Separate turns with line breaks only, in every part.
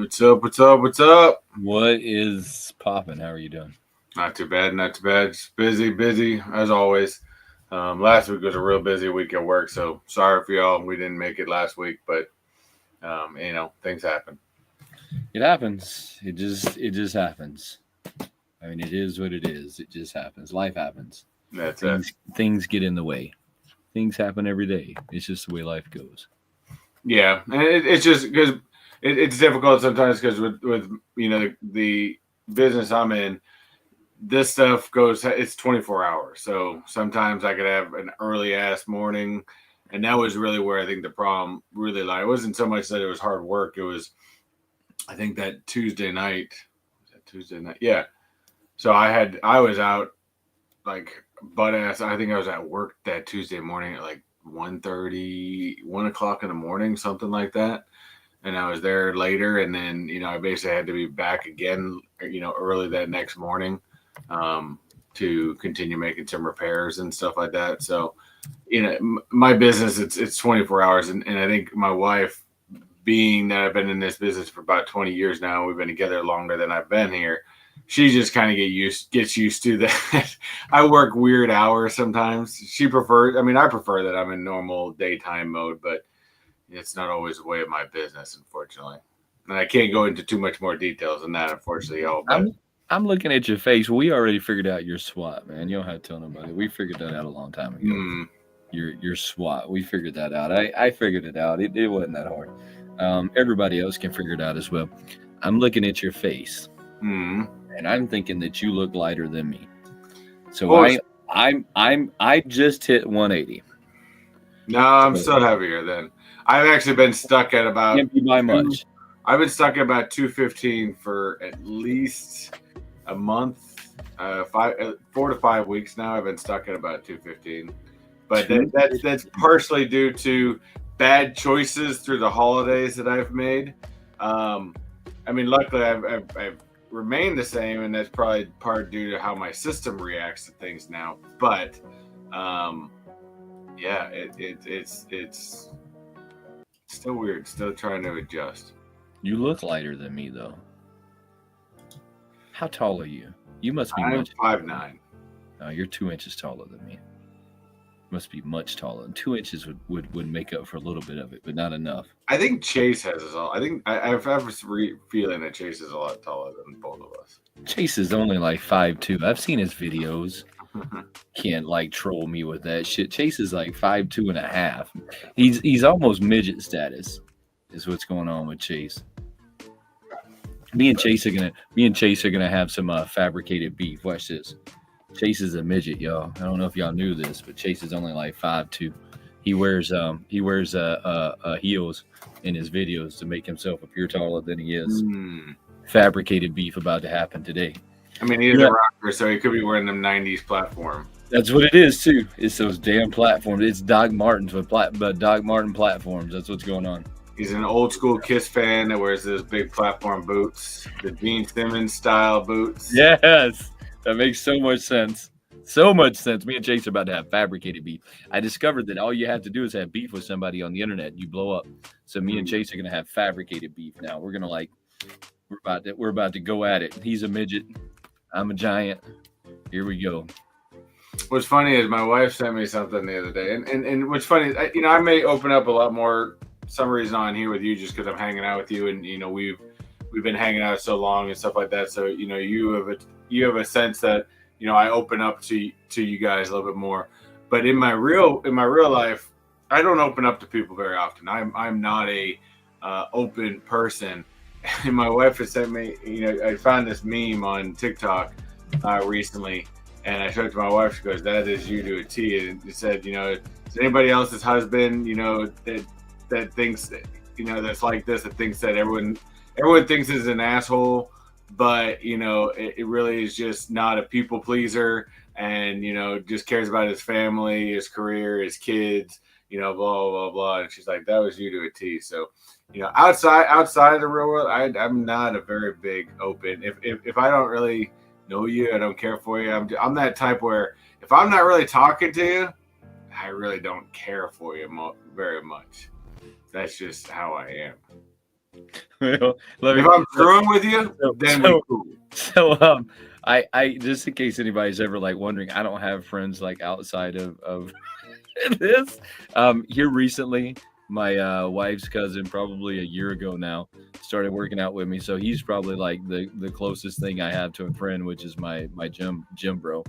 What's up? What's up? What's up?
What is popping? How are you doing?
Not too bad. Not too bad. Just busy as always. Last week was a real busy week at work, so sorry for y'all. We didn't make it last week, but things happen.
It happens. It just happens. I mean, it is what it is. It just happens. Life happens.
That's it.
Things get in the way. Things happen every day. It's just the way life goes.
Yeah, and it's just because it's difficult sometimes because with the business I'm in, this stuff goes. It's 24 hours, so sometimes I could have an early ass morning, and that was really where I think the problem really lied. It wasn't so much that it was hard work. It was I think that Tuesday night. Was that Tuesday night? Yeah. So I was out like butt ass. I think I was at work that Tuesday morning at like 1:30, 1 o'clock in the morning, something like that. And I was there later, and then I basically had to be back again, early that next morning, to continue making some repairs and stuff like that. So, my business it's 24 hours, and I think my wife, being that I've been in this business for about 20 years now, we've been together longer than I've been here. She just kind of gets used to that. I work weird hours sometimes. She prefers. I mean, I prefer that I'm in normal daytime mode, but it's not always the way of my business, unfortunately. And I can't go into too much more details than that, unfortunately, y'all. But
I'm looking at your face. We already figured out your SWAT, man. You don't have to tell nobody. We figured that out a long time ago. Your SWAT. We figured that out. I figured it out. It wasn't that hard. Everybody else can figure it out as well. I'm looking at your face, and I'm thinking that you look lighter than me. So I just hit 180.
No, I'm still heavier than. I've actually been stuck at about.
Can't be by much.
I've been stuck at about 215 for at least a month, 4 to 5 weeks now. I've been stuck at about 215, but that's partially due to bad choices through the holidays that I've made. I mean, luckily I've remained the same, and that's probably part due to how my system reacts to things now. But yeah, it's still weird. Still trying to adjust.
You look lighter than me, though. How tall are you? You must be
I'm
much.
5'9".
No, you're 2 inches taller than me. Must be much taller. And 2 inches would make up for a little bit of it, but not enough.
I think Chase has us all. I think I have a feeling that Chase is a lot taller than both of us.
Chase is only like 5'2". I've seen his videos. Can't like troll me with that shit. Chase is like 5'2" and a half. He's almost midget status. Is what's going on with Chase. Me and Chase are gonna have some fabricated beef. Watch this. Chase is a midget, y'all. I don't know if y'all knew this, but Chase is only like 5'2". He wears heels in his videos to make himself appear taller than he is. Fabricated beef about to happen today.
I mean, he's a rocker, so he could be wearing them 90s platform.
That's what it is too. It's those damn platforms. It's Doc Martens but Doc Marten platforms. That's what's going on.
He's an old school Kiss fan that wears those big platform boots, the Gene Simmons style boots.
Yes, that makes so much sense. So much sense. Me and Chase are about to have fabricated beef. I discovered that all you have to do is have beef with somebody on the internet, and you blow up. So me and Chase are gonna have fabricated beef now. We're about to go at it. He's a midget. I'm a giant. Here we go.
What's funny is my wife sent me something the other day, and what's funny is I may open up a lot more some reason on here with you just because I'm hanging out with you, and we've been hanging out so long and stuff like that. So you have a sense that I open up to you guys a little bit more. But in my real life, I don't open up to people very often. I'm not a open person. And my wife has sent me, I found this meme on TikTok recently, and I showed it to my wife. She goes, "That is you to a T." And it said, is anybody else's husband, that thinks, that's like this, that thinks that everyone thinks is an asshole, but it really is just not a people pleaser, and just cares about his family, his career, his kids, blah blah blah. And she's like, "That was you to a T." So outside of the real world, I'm not a very big open. If I don't really know you, I don't care for you. I'm that type where if I'm not really talking to you, I really don't care for you very much. That's just how I am.
Well, let
If
me.
I'm screwing with you, then we cool.
I just in case anybody's ever like wondering, I don't have friends like outside of this. Here recently, my wife's cousin, probably a year ago now, started working out with me. So he's probably like the closest thing I have to a friend, which is my gym bro,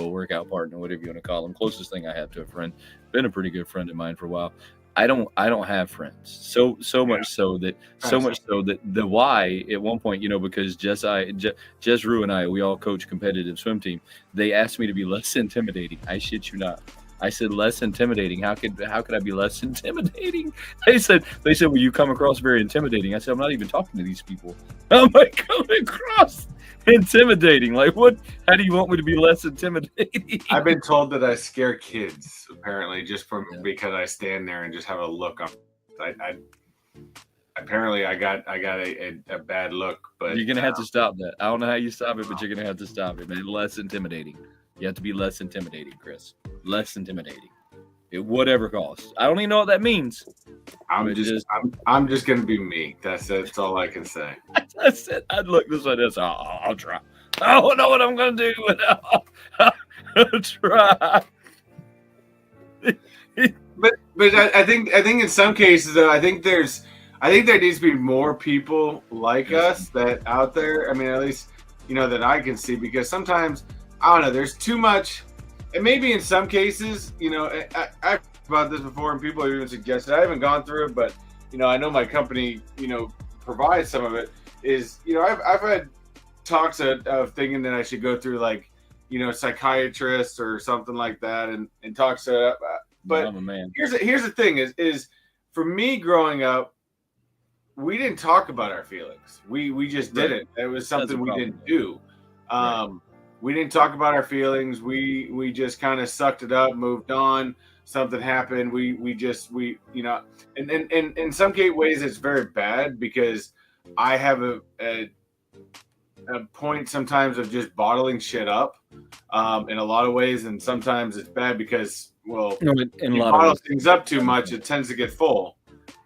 workout partner, whatever you want to call him. Closest thing I have to a friend. Been a pretty good friend of mine for a while. I don't have friends. So
Yeah,
much so that
kind
the why at one point, because Jess Rue and I, we all coach competitive swim team. They asked me to be less intimidating. I shit you not. I said less intimidating. How could I be less intimidating? They said, well, you come across very intimidating. I said, I'm not even talking to these people. How am I coming across intimidating? Like what? How do you want me to be less intimidating?
I've been told that I scare kids, apparently, just from
Yeah.
because I stand there and just have a look on. I apparently I got a bad look, but
You're gonna have to stop that. I don't know how you stop it, but you're gonna have to stop it, man. Less intimidating. You have to be less intimidating, Chris. Less intimidating. At whatever cost. I don't even know what that means.
I'm just gonna be me. That's all I can say.
I said I'd look this way. This. I'll try. I don't know what I'm gonna do, but I'll try.
But I think in some cases though, I think there needs to be more people like us that out there. I mean, at least that I can see, because sometimes I don't know. There's too much, and maybe in some cases, I've about this before, and people have even suggested. I haven't gone through it, but I know my company, provides some of it. Is I've had talks of thinking that I should go through like psychiatrists or something like that, and talks to. But
I'm a man.
here's the thing: is for me growing up, we didn't talk about our feelings. We just didn't. It was something we didn't do. We didn't talk about our feelings. We just kind of sucked it up, moved on. Something happened. We and in some ways it's very bad, because I have a point sometimes of just bottling shit up in a lot of ways, and sometimes it's bad because
in a
you
lot
bottle
of ways,
things up too much, it tends to get full,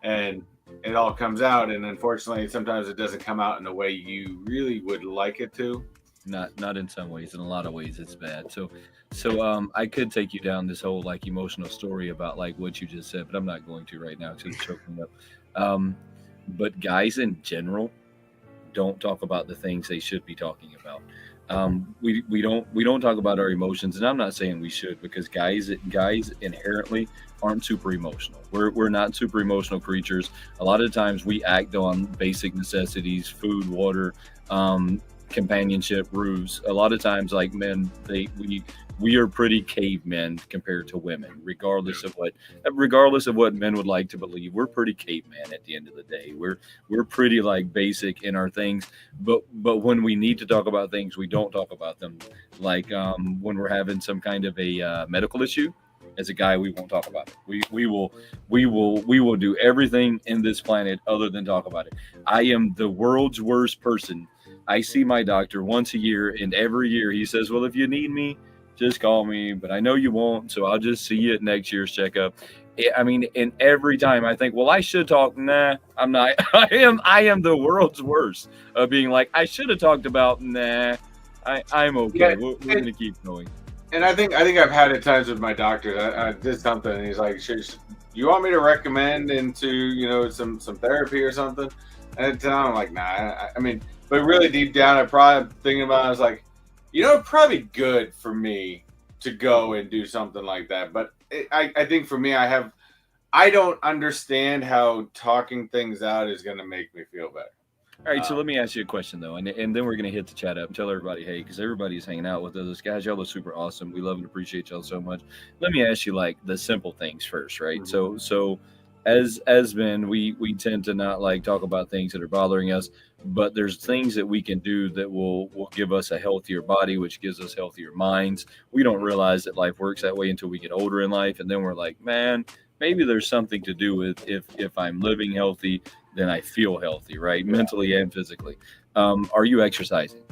and it all comes out, and unfortunately sometimes it doesn't come out in the way you really would like it to.
not in some ways. In a lot of ways, it's bad. So I could take you down this whole like emotional story about like what you just said, but I'm not going to right now because it's choking me up. But guys in general don't talk about the things they should be talking about. We don't talk about our emotions, and I'm not saying we should, because guys inherently aren't super emotional. We're not super emotional creatures. A lot of times we act on basic necessities, food, water, companionship, roofs. A lot of times, like men, we are pretty cavemen compared to women, regardless of what men would like to believe. We're pretty caveman at the end of the day. We're pretty like basic in our things, but when we need to talk about things, we don't talk about them. Like when we're having some kind of a medical issue, as a guy, we won't talk about it. We will do everything in this planet other than talk about it. I am the world's worst person. I see my doctor once a year, and every year he says, well, if you need me, just call me, but I know you won't, so I'll just see you at next year's checkup. I mean, and every time I think, well, I should talk. Nah, I'm not. I am the world's worst of being like, I should have talked about. Nah, I'm okay.
Yeah,
we're gonna keep going.
and I think I've had it times with my doctor. I did something, and he's like, "You want me to recommend into some therapy or something?" And I'm like, "Nah." I mean, but really deep down, I probably thinking about it, I was like, it'd probably be good for me to go and do something like that. But I think for me, I don't understand how talking things out is going to make me feel better.
All right, so let me ask you a question though, and then we're gonna hit the chat up and tell everybody, hey, because everybody's hanging out with us, guys. Y'all are super awesome. We love and appreciate y'all so much. Let me ask you like the simple things first, right?
Mhm.
So as men, we tend to not like talk about things that are bothering us, but there's things that we can do that will give us a healthier body, which gives us healthier minds. We don't realize that life works that way until we get older in life, and then we're like, man, maybe there's something to do with if I'm living healthy, then I feel healthy, right?
Yeah.
Mentally and physically. Are you exercising?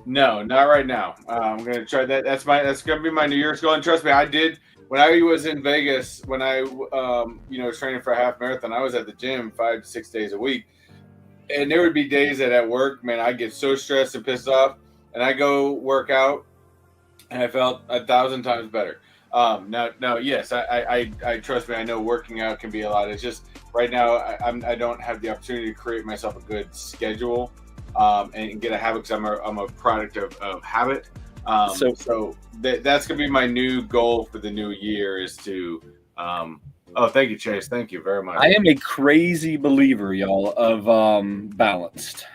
No, not right now. I'm gonna try that. That's gonna be my New Year's goal. And trust me, I did when I was in Vegas, when I was training for a half marathon, I was at the gym 5 to 6 days a week, and there would be days that at work, man, I get so stressed and pissed off, and I go work out, and I felt 1,000 times better. Now, yes, I trust me. I know working out can be a lot. It's just right now I don't have the opportunity to create myself a good schedule and get a habit because I'm a product of habit. So that's gonna be my new goal for the new year is to. Oh, thank you, Chase. Thank you very much.
I am a crazy believer, y'all, of balanced.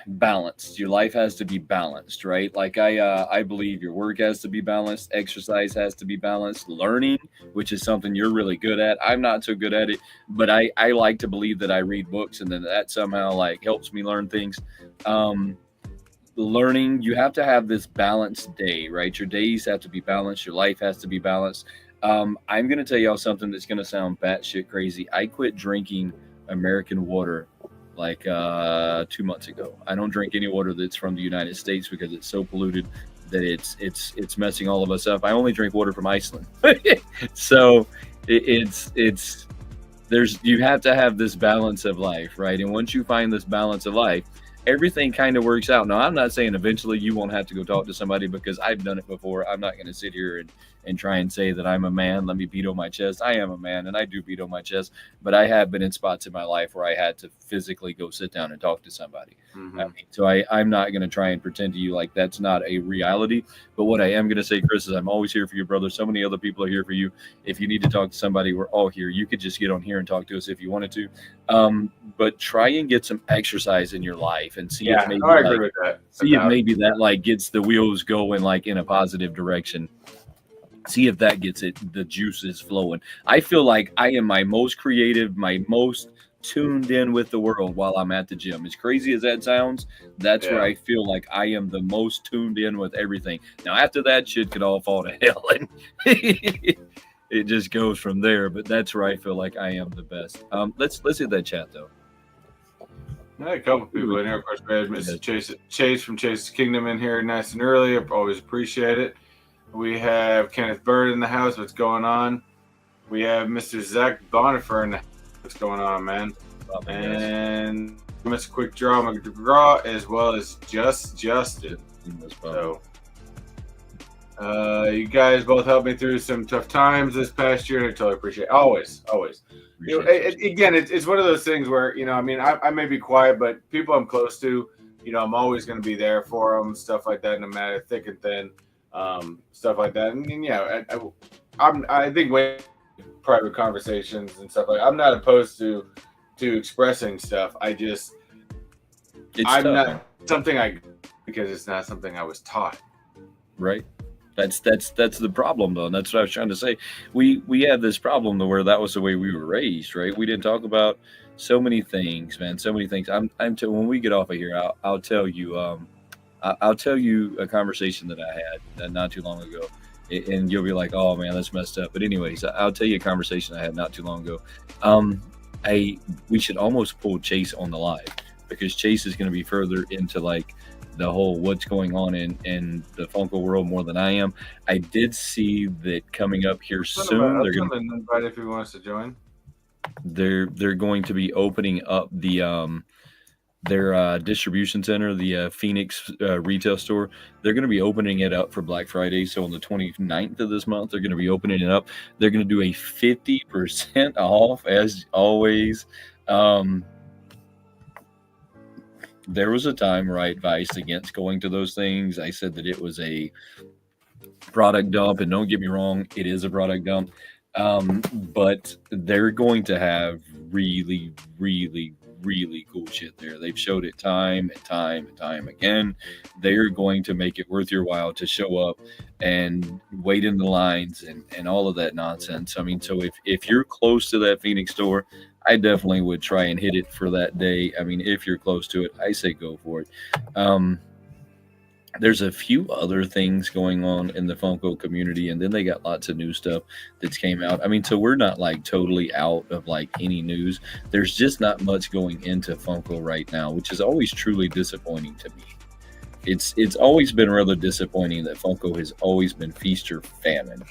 Your life has to be balanced, right? Like I believe your work has to be balanced, exercise has to be balanced, learning, which is something you're really good at. I'm not so good at it, but I like to believe that I read books and then that somehow like helps me learn things. Learning, you have to have this balanced day, right? Your days have to be balanced, your life has to be balanced. I'm going to tell y'all something that's going to sound batshit crazy. I quit drinking American water like 2 months ago. I don't drink any water that's from the United States because it's so polluted that it's messing all of us up. I only drink water from Iceland. So you have to have this balance of life, right? And once you find this balance of life, everything kind of works out. Now, I'm not saying eventually you won't have to go talk to somebody because I've done it before. I'm not going to sit here and try and say that I'm a man. Let me beat on my chest. I am a man and I do beat on my chest, but I have been in spots in my life where I had to physically go sit down and talk to somebody.
Mm-hmm.
So I'm not going to try and pretend to you like that's not a reality. But what I am going to say, Chris, is I'm always here for you, brother. So many other people are here for you. If you need to talk to somebody, we're all here. You could just get on here and talk to us if you wanted to. But try and get some exercise in your life and see if maybe
I agree with that.
If maybe that like gets the wheels going like in a positive direction. See if that gets the juices flowing. I feel like I am my most creative, my most tuned in with the world while I'm at the gym. As crazy as that sounds, that's where I feel like I am the most tuned in with everything. Now, after that, shit could all fall to hell, and it just goes from there. But that's where I feel like I am the best. Let's hit that chat though.
A couple people in here. Of course, we had Mr. Chase from Chase's Kingdom in here nice and early. I always appreciate it. We have Kenneth Bird in the house. What's going on? We have Mr. Zach Bonifer in the house. What's going on, man? And Mr. Quick Draw McGraw, as well as Justin. So, you guys both helped me through some tough times this past year, and I totally appreciate it. Always. Again, it's one of those things where, I may be quiet, but people I'm close to, I'm always going to be there for them, stuff like that, no matter thick and thin. Stuff like that, and I think when private conversations and stuff like I'm not opposed to expressing stuff. I'm not something because it's not something I was taught.
Right. That's the problem though. And that's what I was trying to say. We have this problem to where that was the way we were raised, right? We didn't talk about so many things, man. So many things. When we get off of here, I'll tell you. I'll tell you a conversation that I had not too long ago, and you'll be like, "Oh man, that's messed up." But anyways, I'll tell you a conversation I had not too long ago. We should almost pull Chase on the live because Chase is going to be further into like the whole what's going on in the Funko world more than I am. I did see that coming up here soon.
They're going to invite if he wants to join.
They're going to be opening up their distribution center, the Phoenix retail store. They're going to be opening it up for Black Friday. So on the 29th of this month, they're going to be opening it up. They're going to do a 50% off as always. There was a time where I advised against going to those things. I said that it was a product dump, and don't get me wrong, it is a product dump. But they're going to have really, really, really cool shit there. They've showed it time and time again. They're going to make it worth your while to show up and wait in the lines and all of that nonsense. I mean, so if you're close to that Phoenix store, I definitely would try and hit it for that day. I mean, if you're close to it, I say go for it. There's a few other things going on in the Funko community, and then they got lots of new stuff that's came out. I mean, so we're not like totally out of like any news. There's just not much going into Funko right now, which is always truly disappointing to me. It's always been rather disappointing that Funko has always been feast or famine.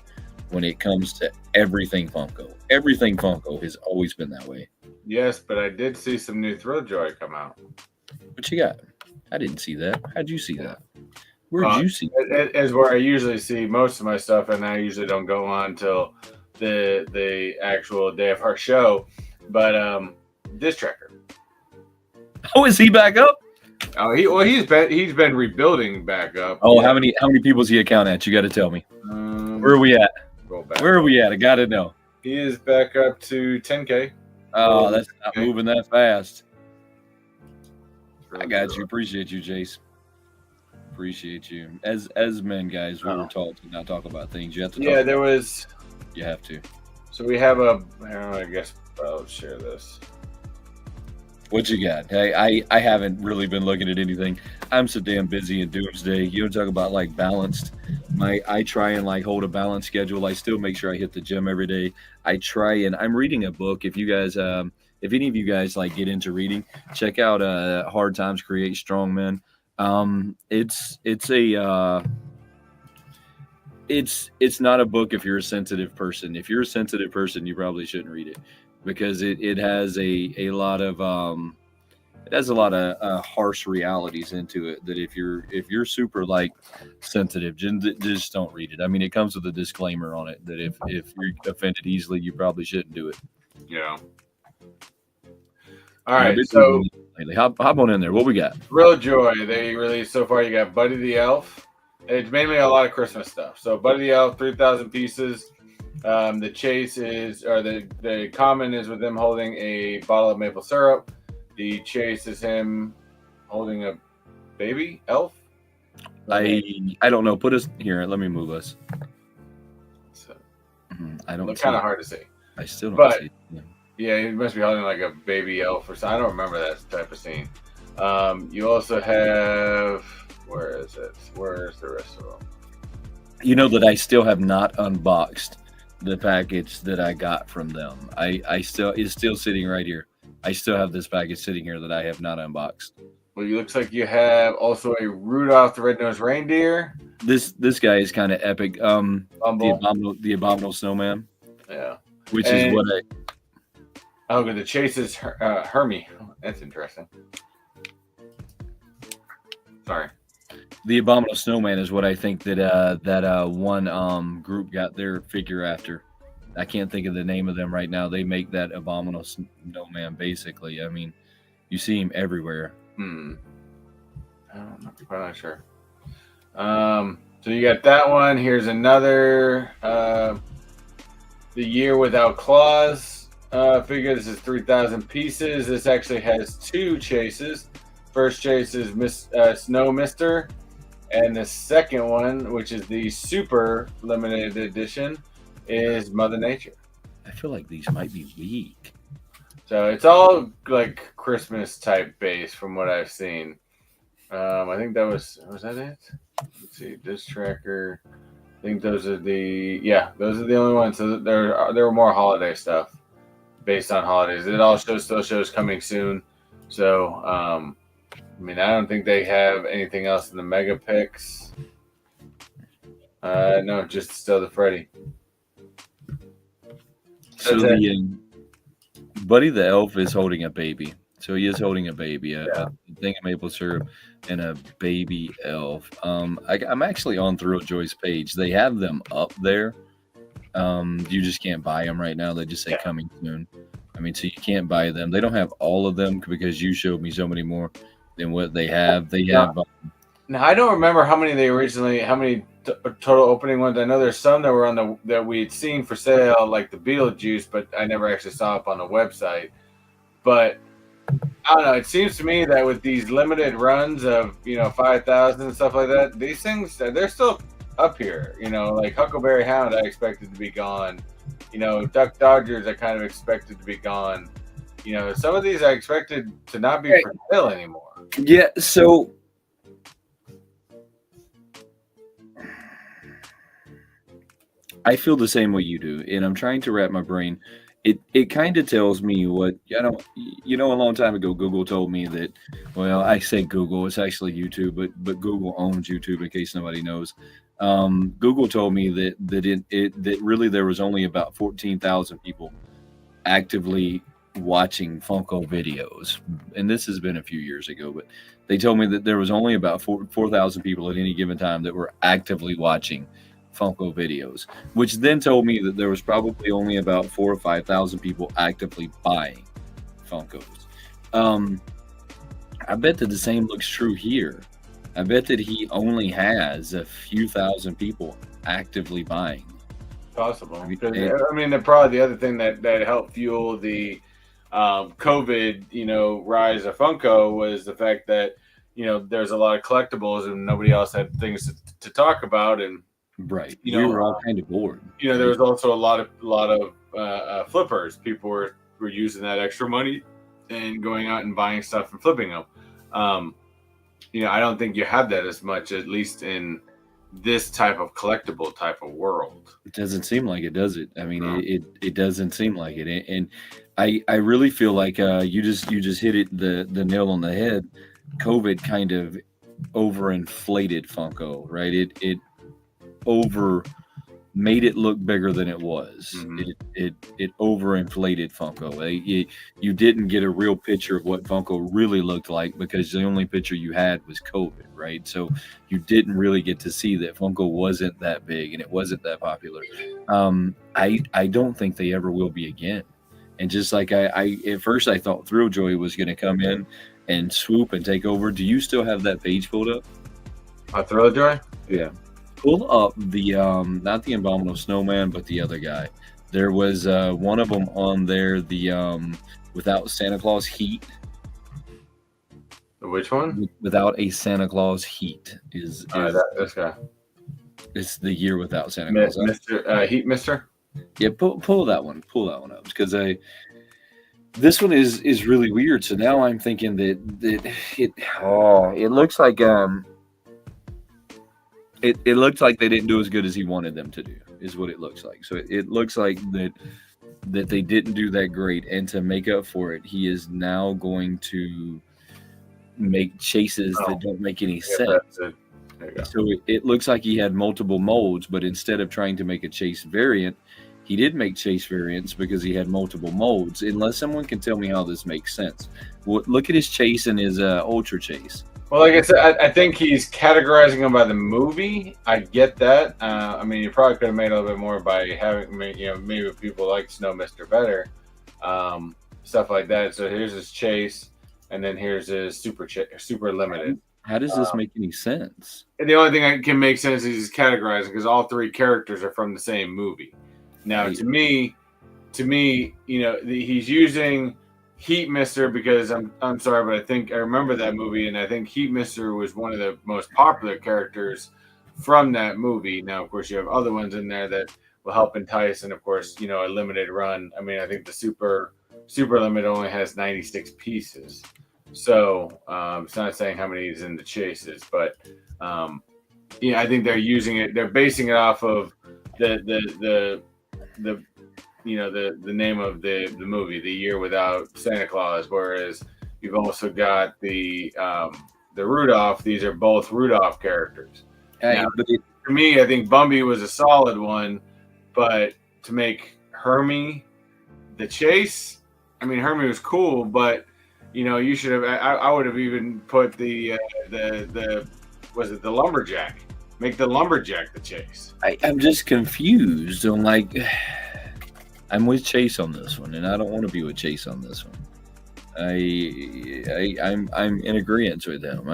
when it comes to everything Funko. Everything Funko has always been that way.
Yes, but I did see some new Thrill Joy come out.
What you got? I didn't see that. How'd you see
Yeah.
that? Where'd you see
it? Is where I usually see most of my stuff, and I usually don't go on until the actual day of our show. But Disc Tracker.
Oh, is he back up?
Oh, he's been rebuilding back up.
Oh, yeah. How many people's he account at? You got to tell me. Where are we at? Where are we at? I got to know.
He is back up to 10K.
Oh, that's not moving that fast. I got you. Appreciate you, Jace. Appreciate you. As men, guys, we were taught to not talk about things. You have to.
Yeah, there was.
You have to.
So we have a. I guess I'll share this.
What you got? I haven't really been looking at anything. I'm so damn busy in doomsday. You don't talk about like balanced. I try and like hold a balanced schedule. I still make sure I hit the gym every day. I try and I'm reading a book. If you guys, if any of you guys like get into reading, check out Hard Times Create Strong Men. It's not a book if you're a sensitive person. If you're a sensitive person, you probably shouldn't read it. Because it has a lot of harsh realities into it that if you're super like sensitive, just don't read it. I mean, it comes with a disclaimer on it that if you're offended easily, you probably shouldn't do it.
Yeah. All right. So
hop on in there. What we got?
Real Joy. They released so far. You got Buddy the Elf. It's mainly a lot of Christmas stuff. So Buddy the Elf, 3,000 pieces. The chase is, or the common is with him holding a bottle of maple syrup. The chase is him holding a baby elf.
I don't know. Put us here. Let me move us.
So,
I don't.
It's kind of hard to see.
I still don't.
But
see.
Yeah, he must be holding like a baby elf or something. I don't remember that type of scene. You also have, where is it? Where's the rest of them?
You know that I still have not unboxed the package that I got from them. It's still sitting right here. I still have this package sitting here that I have not unboxed.
Well, it looks like you have also a Rudolph the Red-Nosed Reindeer.
This guy is kind of epic. The Abominable Snowman.
Yeah.
Which is what I.
Oh, but the chase is Hermie. That's interesting. Sorry.
The Abominable Snowman is what I think that one group got their figure after. I can't think of the name of them right now. They make that Abominable Snowman basically. I mean, you see him everywhere.
I'm quite not sure. So you got that one. Here's another. The Year Without Claws figure. This is 3,000 pieces. This actually has two chases. First chase is Snow Mister. And the second one, which is the super limited edition, is Mother Nature.
I feel like these might be weak.
So it's all like Christmas type base from what I've seen. I think was that it? Let's see, Disc Tracker. I think those are the only ones. So there were more holiday stuff based on holidays. It all still shows coming soon. So I mean, I don't think they have anything else in the mega picks. No, just still the Freddy.
So the Buddy the Elf is holding a baby. So he is holding a baby, a thing of maple syrup, and a baby elf. I'm actually on Thrill Joy's page. They have them up there. You just can't buy them right now. They just say coming soon. I mean, so you can't buy them. They don't have all of them because you showed me so many more than what they have. They have.
Now I don't remember how many total opening ones. I know there's some that were that we'd seen for sale, like the Beetlejuice, but I never actually saw up on the website. But I don't know. It seems to me that with these limited runs of 5,000 and stuff like that, these things they're still up here. Like Huckleberry Hound, I expected to be gone. Duck Dodgers, I kind of expected to be gone. Some of these I expected to not be for sale anymore.
Yeah, so I feel the same way you do, and I'm trying to wrap my brain. It kind of tells me what a long time ago Google told me that. Well, I say Google, it's actually YouTube, but Google owns YouTube in case nobody knows. Google told me that really there was only about 14,000 people actively watching Funko videos, and this has been a few years ago, but they told me that there was only about 4,000 people at any given time that were actively watching Funko videos, which then told me that there was probably only about 4 or 5,000 people actively buying Funkos. I bet that the same looks true here. I bet that he only has a few thousand people actively buying.
Possible. Because I mean, probably the other thing that helped fuel the COVID, rise of Funko was the fact that there's a lot of collectibles and nobody else had things to talk about, and
right, we were all kind of bored.
There was also a lot of flippers. People were using that extra money and going out and buying stuff and flipping them. I don't think you have that as much, at least in this type of collectible type of world.
It doesn't seem like it, does it? I mean, it doesn't seem like it, and I really feel like you just hit it the nail on the head. COVID kind of overinflated Funko, right? It over made it look bigger than it was. Mm-hmm. It overinflated Funko. You didn't get a real picture of what Funko really looked like because the only picture you had was COVID, right? So you didn't really get to see that Funko wasn't that big and it wasn't that popular. I don't think they ever will be again. And just like I at first I thought Thrilljoy was going to come in and swoop and take over. Do you still have that page pulled up?
Thrilljoy?
Yeah. Pull up the not the Abominable Snowman, but the other guy. There was one of them on there, the Without Santa Claus Heat.
Which one?
Without a Santa Claus Heat is
this guy.
It's the year without Santa Claus.
Mr. Heat Mister.
Yeah, pull that one up because this one is really weird. So now I'm thinking that it looks like It looks like they didn't do as good as he wanted them to do, is what it looks like. So it looks like that they didn't do that great. And to make up for it, he is now going to make chases that don't make any sense. So it looks like he had multiple molds, but instead of trying to make a chase variant, he did make chase variants because he had multiple molds. Unless someone can tell me how this makes sense. Well, look at his chase and his ultra chase.
Well, like I said, I think he's categorizing them by the movie. I get that. I mean, you probably could have made a little bit more by having, maybe people like Snow Mister better, stuff like that. So here's his chase, and then here's his super limited.
How does this make any sense?
And the only thing that can make sense is he's categorizing because all three characters are from the same movie. Now, to me, he's using Heat Mister because I'm sorry, but I remember that movie, and I think Heat Mister was one of the most popular characters from that movie. Now, of course, you have other ones in there that will help entice, and of course, a limited run. I mean, I think the super limit only has 96 pieces, so it's not saying how many is in the chases, but I think they're using it. They're basing it off of the name of the movie, The Year Without Santa Claus, whereas you've also got the Rudolph. These are both Rudolph characters. Now, to me, I think Bumby was a solid one, but to make Hermie the chase, I mean, Hermie was cool, but you should have. I would have even put the lumberjack. Make the lumberjack the chase.
I'm just confused on I'm with Chase on this one, and I don't want to be with Chase on this one. I'm in agreement with him.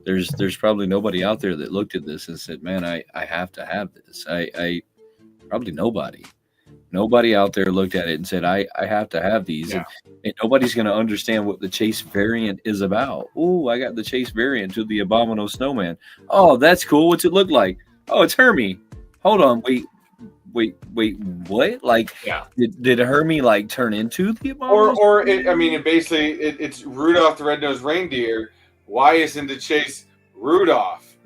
There's probably nobody out there that looked at this and said, "Man, I have to have this." Probably nobody out there looked at it and said, "I have to have these." Yeah. And nobody's going to understand what the Chase variant is about. Oh, I got the Chase variant to the Abominable Snowman. Oh, that's cool. What's it look like? Oh, it's Hermie. Hold on, wait, what? Did Hermie turn into the Abominable?
It's Rudolph the Red-Nosed Reindeer. Why isn't the chase Rudolph?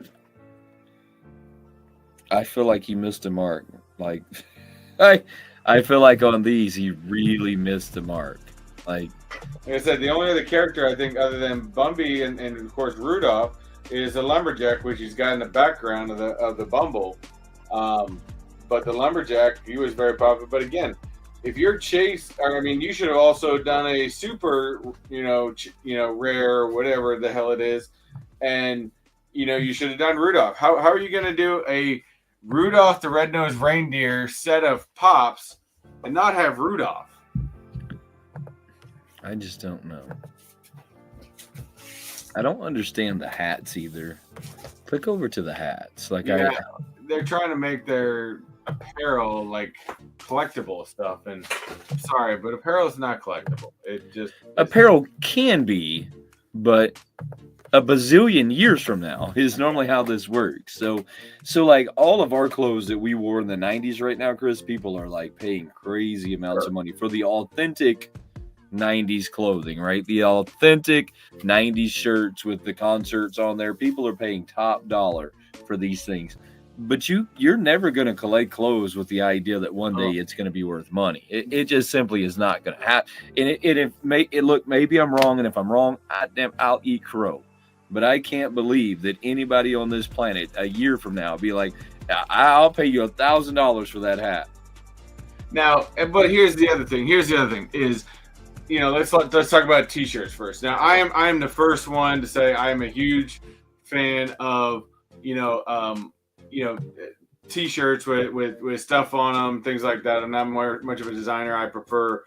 I feel like he missed a mark. I feel like on these he really missed the mark. Like
I said, the only other character I think other than Bumby and of course Rudolph is a lumberjack, which he's got in the background of the Bumble. But the lumberjack, he was very popular. But again, if you're chased, I mean, you should have also done a super, rare or whatever the hell it is, and you should have done Rudolph. How are you going to do a Rudolph the Red-Nosed Reindeer set of pops and not have Rudolph?
I just don't know. I don't understand the hats either. Click over to the hats.
They're trying to make their apparel like collectible stuff, and sorry, but apparel is not collectible.
Apparel can be, but a bazillion years from now is normally how this works. So like all of our clothes that we wore in the 90s right now, Chris, people are like paying crazy amounts of money for the authentic 90s clothing, right? The authentic 90s shirts with the concerts on there. People are paying top dollar for these things. But you're never going to collect clothes with the idea that one day it's going to be worth money. It just simply is not going to happen. And look, maybe I'm wrong, and if I'm wrong, I'll eat crow. But I can't believe that anybody on this planet a year from now be like, I'll pay you $1,000 for that hat.
Now, but here's the other thing. Is, let's talk about t-shirts first. Now, I am the first one to say I am a huge fan of t-shirts with stuff on them, things like that. I'm not much of a designer. I prefer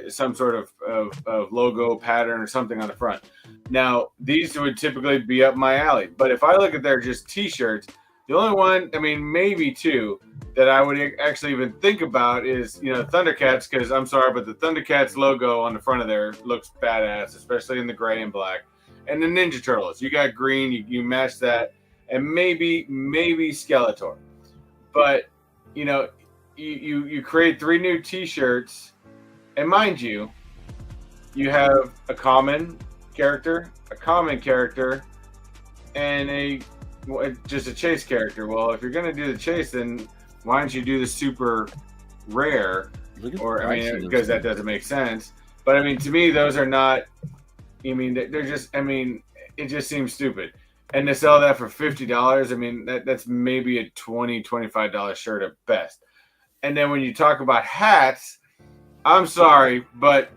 some sort of logo pattern or something on the front. Now, these would typically be up my alley, but if I look at their just t-shirts, the only one, I mean, maybe two, that I would actually even think about is Thundercats, because I'm sorry, but the Thundercats logo on the front of there looks badass, especially in the gray and black. And the Ninja Turtles, you got green, you match that, and maybe Skeletor. But you create 3 new t-shirts, and mind you, you have a common character, and just a chase character. Well, if you're gonna do the chase, then why don't you do the super rare? Because that doesn't make sense. But I mean, to me, those are not. I mean, they're just. I mean, it just seems stupid. And to sell that for $50, I mean, that's maybe a $20-$25 shirt at best. And then when you talk about hats, I'm sorry, but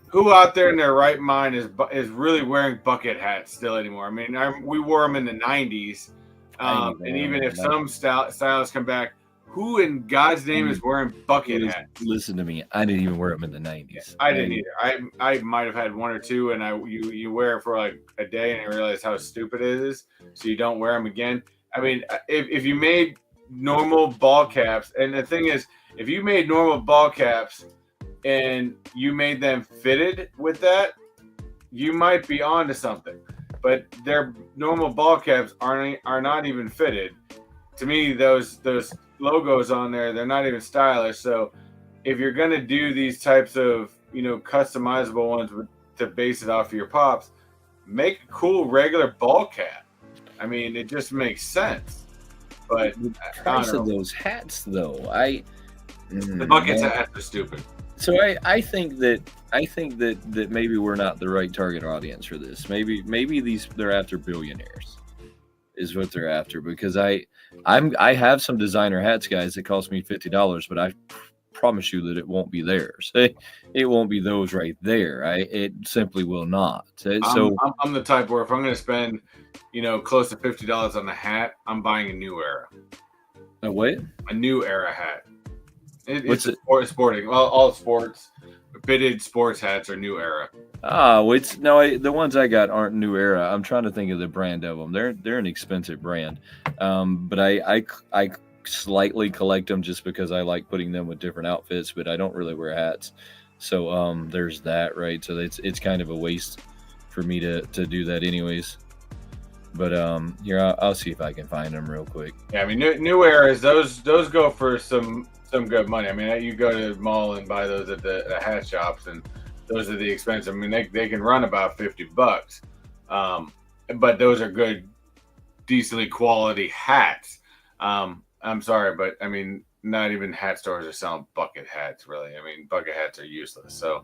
who out there in their right mind is really wearing bucket hats still anymore? I mean, we wore them in the 90s, and even if some stylists come back, who in God's name is wearing bucket hats?
Listen to me. I didn't even wear them in the 90s.
Yeah, I didn't either. I might have had 1 or 2, and you wear it for like a day, and you realize how stupid it is, so you don't wear them again. I mean, if you made normal ball caps, and the thing is, if you made normal ball caps and you made them fitted with that, you might be onto something. But their normal ball caps are not even fitted. To me, those logos on there, they're not even stylish. So if you're gonna do these types of customizable ones to base it off of your pops, make a cool regular ball cap. I mean, it just makes sense. But
the price of those hats, though,
the buckets hats are stupid.
So I think that maybe we're not the right target audience for this. Maybe they're after billionaires, is what they're after. Because I have some designer hats, guys, that cost me $50, but I promise you that it won't be theirs. It won't be those right there. It simply will not. So
I'm the type where if I'm going to spend close to $50 on a hat, I'm buying a New Era.
A what?
A New Era hat. It's sporting. Well, all sports, fitted sports hats are New Era.
The ones I got aren't New Era. I'm trying to think of the brand of them. They're an expensive brand, but I slightly collect them just because I like putting them with different outfits. But I don't really wear hats, so there's that, right? So it's kind of a waste for me to do that, anyways. But here I'll see if I can find them real quick.
Yeah, I mean New Eras, those go for some good money. I mean, you go to the mall and buy those at the hat shops, and those are the expensive. I mean, they can run about $50, but those are good, decently quality hats. I'm sorry, but I mean, not even hat stores are selling bucket hats, really. I mean, bucket hats are useless. So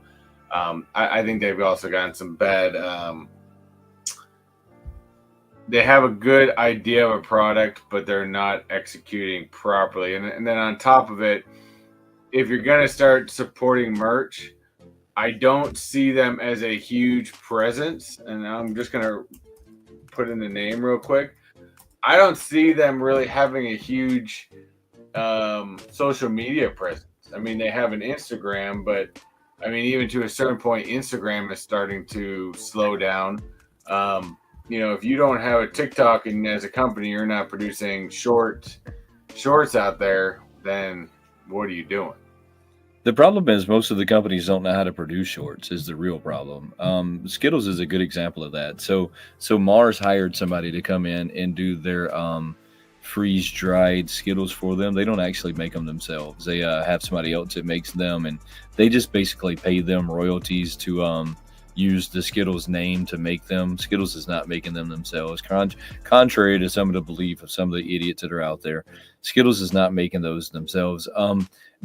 I think they've also gotten some bad they have a good idea of a product, but they're not executing properly. And then on top of it, if you're gonna start supporting merch, I don't see them as a huge presence. And I'm just gonna put in the name real quick. I don't see them really having a huge social media presence. I mean, they have an Instagram, but I mean, even to a certain point, Instagram is starting to slow down. If you don't have a TikTok and as a company you're not producing shorts out there, then what are you doing?
The problem is most of the companies don't know how to produce shorts. Is the real problem. Skittles is a good example of that. So Mars hired somebody to come in and do their freeze dried Skittles for them. They don't actually make them themselves. They have somebody else that makes them, and they just basically pay them royalties to use the Skittles name to make them. Skittles is not making them themselves. Contrary to some of the belief of some of the idiots that are out there, Skittles is not making those themselves.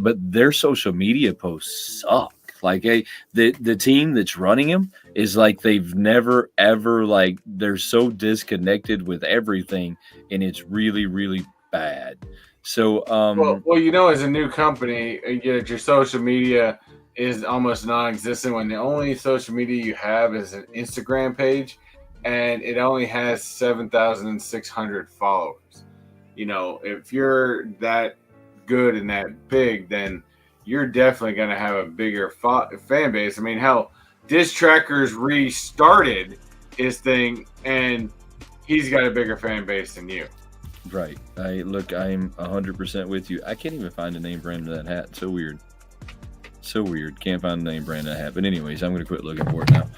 But their social media posts suck. Like the team that's running them is like they've never ever like they're so disconnected with everything, and it's really really bad. So
Well, as a new company, your social media is almost non-existent when the only social media you have is an Instagram page, and it only has 7,600 followers. If you're that good and that big, then you're definitely going to have a bigger fan base. I mean, hell, Diss Trackers restarted his thing, and he's got a bigger fan base than you.
right. I'm 100% with you. I can't even find a name brand of that hat. So weird. So weird. Can't find a name brand of that hat. But anyways, I'm going to quit looking for it now.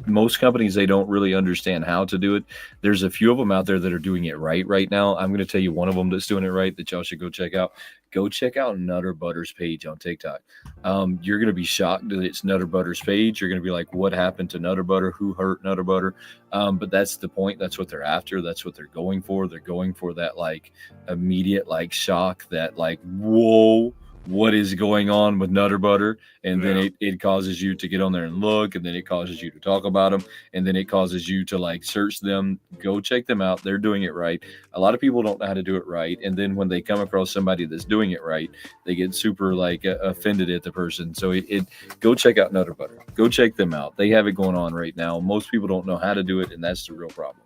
Most companies, they don't really understand how to do it. There's a few of them out there that are doing it right now. I'm going to tell you one of them that's doing it right that y'all should go check out. Go check out Nutter Butter's page on TikTok. You're going to be shocked that it's Nutter Butter's page. You're going to be like, what happened to Nutter Butter? Who hurt Nutter Butter? But that's the point. That's what they're after. That's what they're going for. They're going for that like immediate like shock, that like, whoa, what is going on with Nutter Butter? And then it causes you to get on there and look, and then it causes you to talk about them, and then it causes you to like search them. Go check them out. They're doing it right. A lot of people don't know how to do it right, and then when they come across somebody that's doing it right, they get super like offended at the person. So go check out Nutter Butter. Go check them out. They have it going on right now. Most people don't know how to do it, and that's the real problem.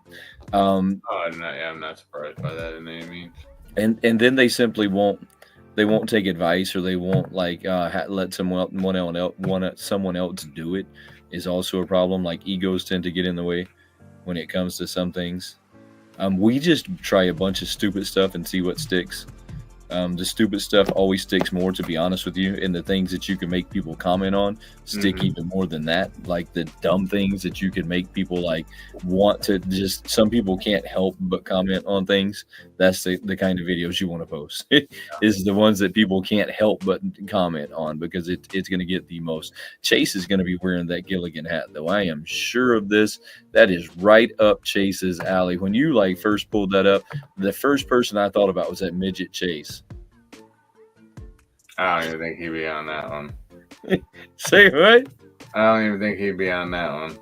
I'm not surprised by that in any means.
And then they simply won't. They won't take advice, or they won't like let someone else do it. Is also a problem. Like egos tend to get in the way when it comes to some things. We just try a bunch of stupid stuff and see what sticks. The stupid stuff always sticks more, to be honest with you, and the things that you can make people comment on stick even more than that. Like the dumb things that you can make people like want to just, some people can't help but comment on things. That's the kind of videos you want to post. Is the ones that people can't help but comment on, because it's going to get the most. Chase is going to be wearing that Gilligan hat, though. I am sure of this. That is right up Chase's alley. When you like first pulled that up, the first person I thought about was that midget Chase.
I don't even think he'd be on that one.
Say what?
I don't even think he'd be on that one.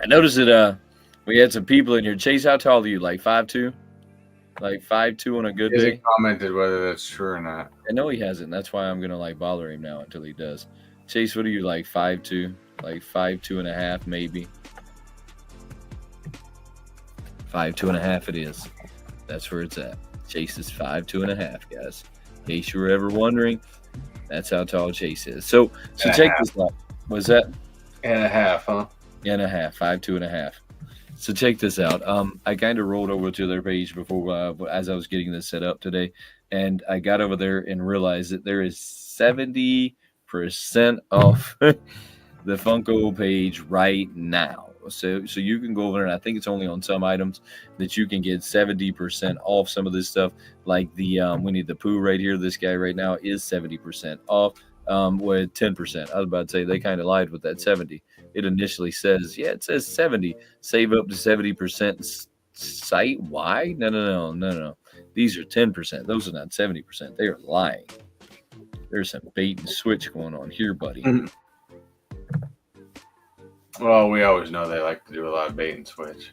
I noticed that we had some people in here. Chase, how tall are you? Like 5'2"? Like 5'2" on a good day?
He commented whether that's true or not.
I know he hasn't. That's why I'm gonna like bother him now until he does. Chase, what are you, like 5'2"? Like 5'2 and a half, maybe. 5'2 and a half it is. That's where it's at. Chase is 5'2 and a half, guys. In case you were ever wondering, that's how tall Chase is. So check this out. Was that?
And a half, huh?
And a half, 5'2 and a half. So check this out. I kind of rolled over to their page before, as I was getting this set up today, and I got over there and realized that there is 70% off the Funko page right now. So you can go over there, and I think it's only on some items that you can get 70% off some of this stuff. Like the Winnie the Pooh right here. This guy right now is 70% off with 10%. I was about to say they kind of lied with that 70. It initially says, it says 70. Save up to 70% site wide. No. These are 10%. Those are not 70%. They are lying. There's some bait and switch going on here, buddy.
Well, we always know they like to do a lot of bait and switch.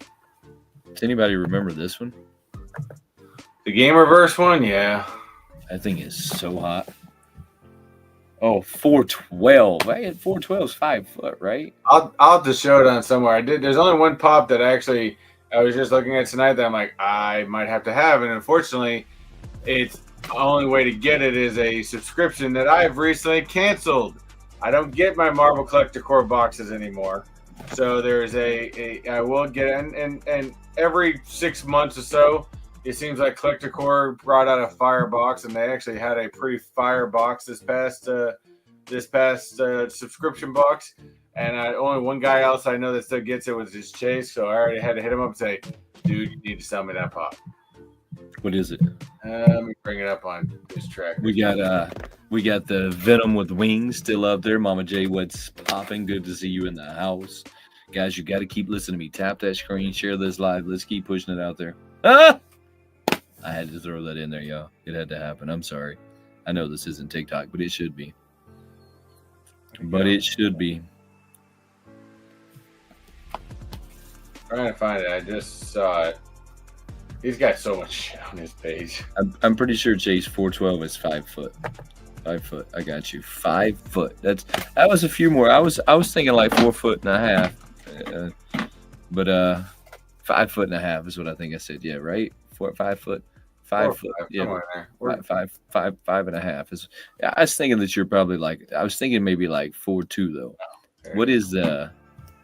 Does anybody remember this one?
The Game Reverse one, yeah.
I think it's so hot. Oh, 412. 412 is 5 foot, right?
I'll have to show it on somewhere. I did. There's only one pop that actually I was just looking at tonight that I'm like I might have to have, and unfortunately, it's the only way to get it is a subscription that I've recently canceled. I don't get my Marvel Collector Core boxes anymore, so there's I will get it, and every 6 months or so, it seems like Collector Core brought out a fire box, and they actually had a pretty fire box this past subscription box. And only one guy else I know that still gets it was just Chase, so I already had to hit him up and say, "Dude, you need to sell me that pop."
What is it?
Let me bring it up on this track.
We got the Venom with wings still up there. Mama J, what's popping? Good to see you in the house. Guys, you got to keep listening to me. Tap that screen, share this live. Let's keep pushing it out there. Ah! I had to throw that in there, y'all. It had to happen. I'm sorry. I know this isn't TikTok, but it should be. But it should be.
Trying to find it. I just saw it. He's got so much shit on his page.
I'm pretty sure Chase 412 is 5 foot. 5 foot. I got you. 5 foot. That was a few more. I was thinking like 4 foot and a half. But 5 foot and a half is what I think I said. Yeah, right? 5 foot. 5 foot. Yeah. Five and a half is. I was thinking that you're probably like. I was thinking maybe like 4'2" though. Okay. What is the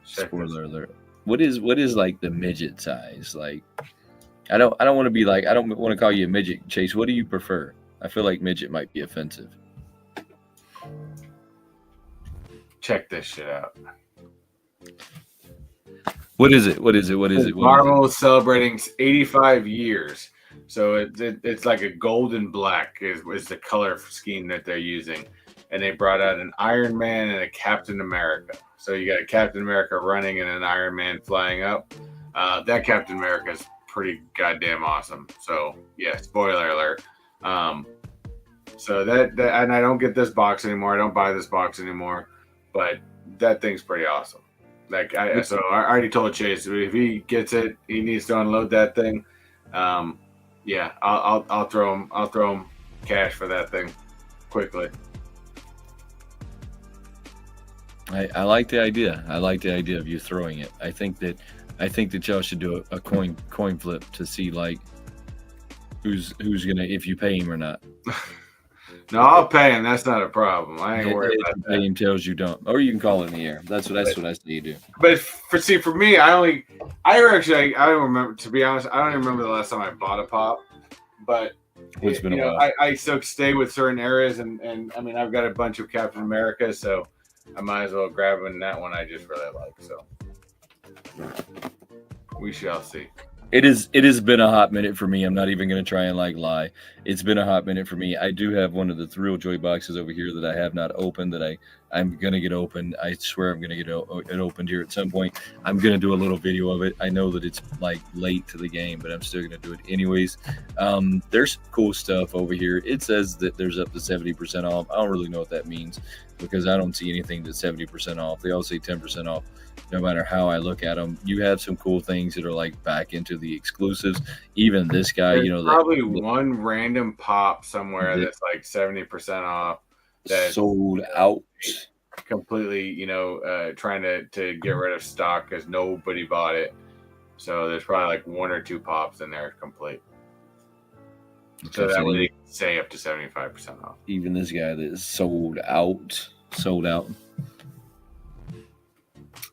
spoiler alert? What is like the midget size? Like, I don't want to be like. I don't want to call you a midget, Chase. What do you prefer? I feel like midget might be offensive.
Check this shit out.
What is it?
Marvel is celebrating 85 years. So it's like a golden black is the color scheme that they're using. And they brought out an Iron Man and a Captain America. So you got a Captain America running and an Iron Man flying up. That Captain America is pretty goddamn awesome. So yeah, spoiler alert. So that and I don't get this box anymore. I don't buy this box anymore. But that thing's pretty awesome. Like I already told Chase if he gets it, he needs to unload that thing. Yeah, I'll throw him cash for that thing quickly.
I like the idea. I like the idea of you throwing it. I think that y'all should do a coin flip to see like who's gonna if you pay him or not.
No, I'll pay him. That's not a problem. I ain't worried about that.
Pay him tells you don't, or you can call it in the air. That's what I say you do.
But for me, I don't remember. To be honest, I don't even remember the last time I bought a pop. But
it's been a while.
I still stay with certain areas, and I mean I've got a bunch of Captain America, so I might as well grab one. That one I just really like. So we shall see.
It has been a hot minute for me. I'm not even going to try and lie. It's been a hot minute for me. I do have one of the Thrill Joy boxes over here that I have not opened that I'm going to get opened. I swear I'm going to get it opened here at some point. I'm going to do a little video of it. I know that it's like late to the game, but I'm still going to do it anyways. There's some cool stuff over here. It says that there's up to 70% off. I don't really know what that means because I don't see anything that's 70% off. They all say 10% off. No matter how I look at them, you have some cool things that are like back into the exclusives. Even this guy,
there's probably one random pop somewhere that's like 70% off. That's
sold out
completely. Trying to get rid of stock because nobody bought it. So there's probably like one or two pops in there complete. So that would say up to 75% off.
Even this guy that is sold out.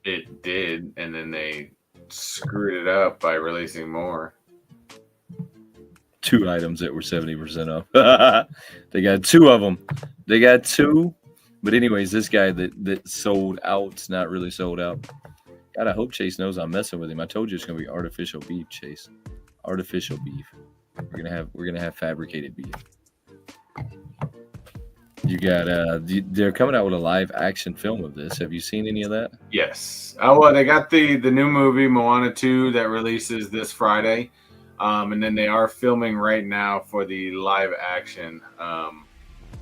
It did, and then they screwed it up by releasing more.
2 items that were 70% off. They got 2 of them. They got 2. But anyways, this guy that sold out's not really sold out. God, I hope Chase knows I'm messing with him. I told you it's gonna be artificial beef, Chase. Artificial beef. We're gonna have fabricated beef. You got they're coming out with a live action film of this. Have you seen any of that?
Yes. Oh well, they got the new movie Moana 2 that releases this Friday. And then they are filming right now for the live action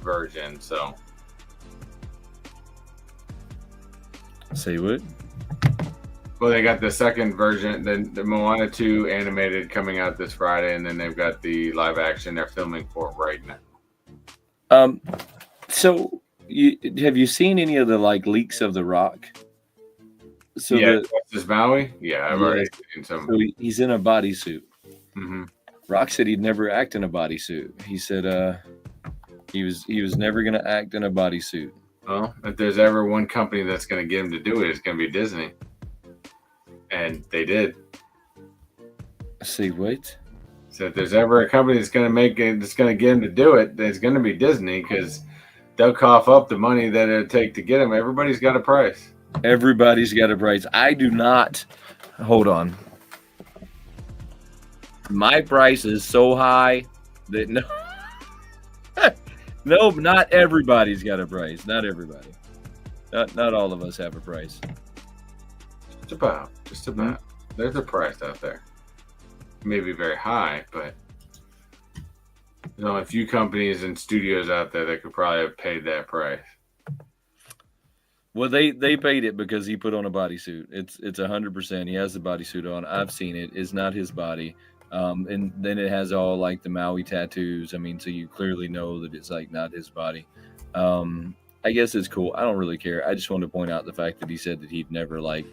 version. So
say what?
Well, they got the second version, then the Moana 2 animated coming out this Friday, and then they've got the live action they're filming for right now.
So have you seen any of the like leaks of The Rock? So
yeah, Justice Maui. Yeah, I've already seen some.
So he's in a bodysuit.
Mm-hmm.
Rock said he'd never act in a bodysuit. He said he was never going to act in a bodysuit.
Well, if there's ever one company that's going to get him to do it, it's going to be Disney, and they did.
Say what?
So if there's ever a company that's going to make it, that's going to get him to do it, it's going to be Disney because they'll cough up the money that it'll take to get him. Everybody's got a price.
Everybody's got a price. I do not. Hold on. My price is so high that no, no, not everybody's got a price. Not everybody. Not all of us have a price.
Just about. Mm-hmm. There's a price out there. Maybe very high, but there's only a few companies and studios out there that could probably have paid that price.
Well, they paid it because he put on a bodysuit. It's 100%. He has the bodysuit on. I've seen it. It's not his body. And then it has all like the Maui tattoos. I mean, so you clearly know that it's like not his body. I guess it's cool. I don't really care. I just wanted to point out the fact that he said that he'd never like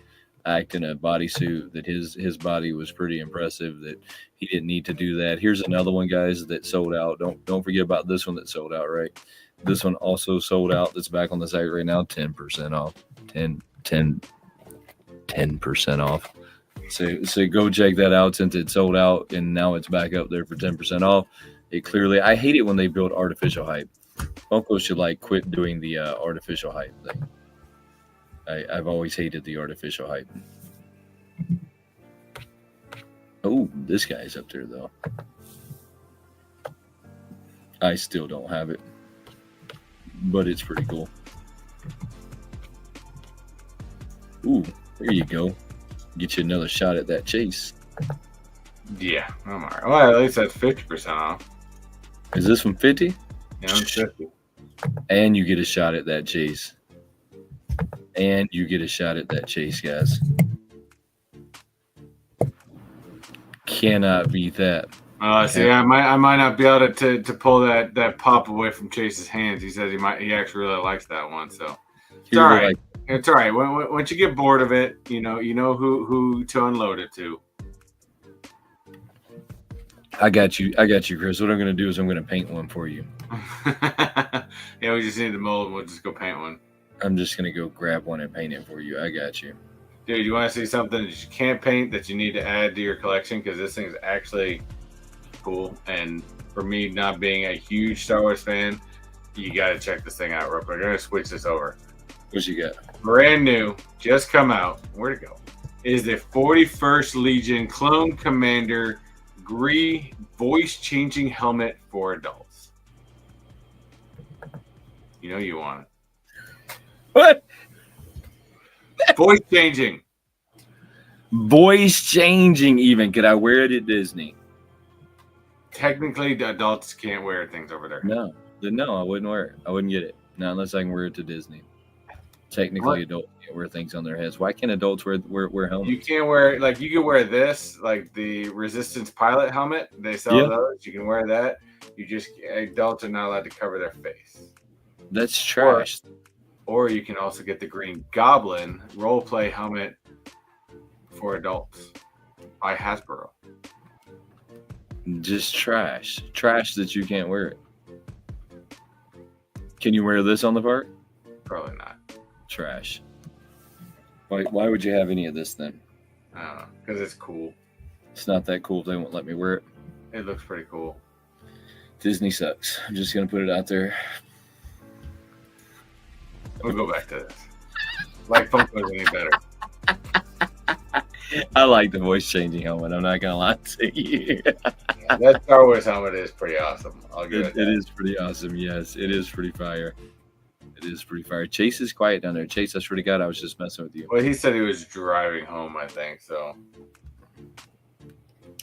act in a bodysuit, that his body was pretty impressive, that he didn't need to do that. Here's another one, guys, that sold out. Don't forget about this one that sold out, right? This one also sold out. That's back on the site right now. 10% off. 10% off. So go check that out since it sold out and now it's back up there for 10% off. It clearly, I hate it when they build artificial hype. Funko should like quit doing the artificial hype thing. I've always hated the artificial hype. Oh, this guy's up there though. I still don't have it, but it's pretty cool. Ooh, there you go. Get you another shot at that chase.
Yeah, I'm all right. Well, at least that's 50% off.
Is this one 50?
Yeah, I'm 50.
And you get a shot at that chase. And you get a shot at that chase, guys. Cannot beat that.
See, I might not be able to pull that pop away from Chase's hands. He says he actually really likes that one. So it's all right. It's all right. Once you get bored of it, you know who to unload it to.
I got you, Chris. What I'm going to do is I'm going to paint one for you.
Yeah, we just need the mold and we'll just go paint one.
I'm just going to go grab one and paint it for you. I got you.
Dude, you want to see something that you can't paint that you need to add to your collection? Because this thing is actually cool. And for me, not being a huge Star Wars fan, you got to check this thing out real quick. I'm going to switch this over.
What you got?
Brand new, just come out. Where'd it go? Is the 41st Legion Clone Commander Gree voice-changing helmet for adults. You know you want it.
What?
Voice changing.
Voice changing even. Could I wear it at Disney?
Technically, the adults can't wear things over there.
No, I wouldn't wear it. I wouldn't get it. Not unless I can wear it to Disney. Technically, adults can't wear things on their heads. Why can't adults wear helmets?
You can't wear, like, you can wear this, like the Resistance pilot helmet. They sell those. You can wear that. Adults are not allowed to cover their face.
That's trash.
Or you can also get the Green Goblin roleplay helmet for adults by Hasbro.
Just trash. Trash that you can't wear it. Can you wear this on the park?
Probably not.
Trash. Why would you have any of this then?
I don't know. Because it's cool.
It's not that cool if they won't let me wear it.
It looks pretty cool.
Disney sucks. I'm just going to put it out there.
We'll go back to this. Like Funko's any better.
I like the voice changing helmet. I'm not going to lie to you.
Yeah, that Star Wars helmet is pretty awesome. I'll give it that.
It is pretty awesome. Yes, it is pretty fire. It is pretty fire. Chase is quiet down there. Chase, I swear to God, I was just messing with you.
Well, he said he was driving home, I think, so.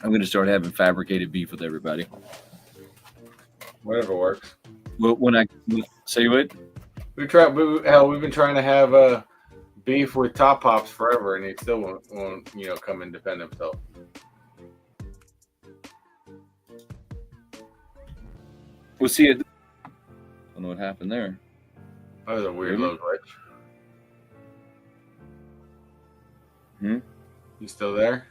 I'm going to start having fabricated beef with everybody.
Whatever works.
Well, when I say what?
We've been trying to have beef with Top Pops forever, and he still won't come and defend himself.
We'll see it. I don't know what happened there.
That was a weird little glitch. You still there?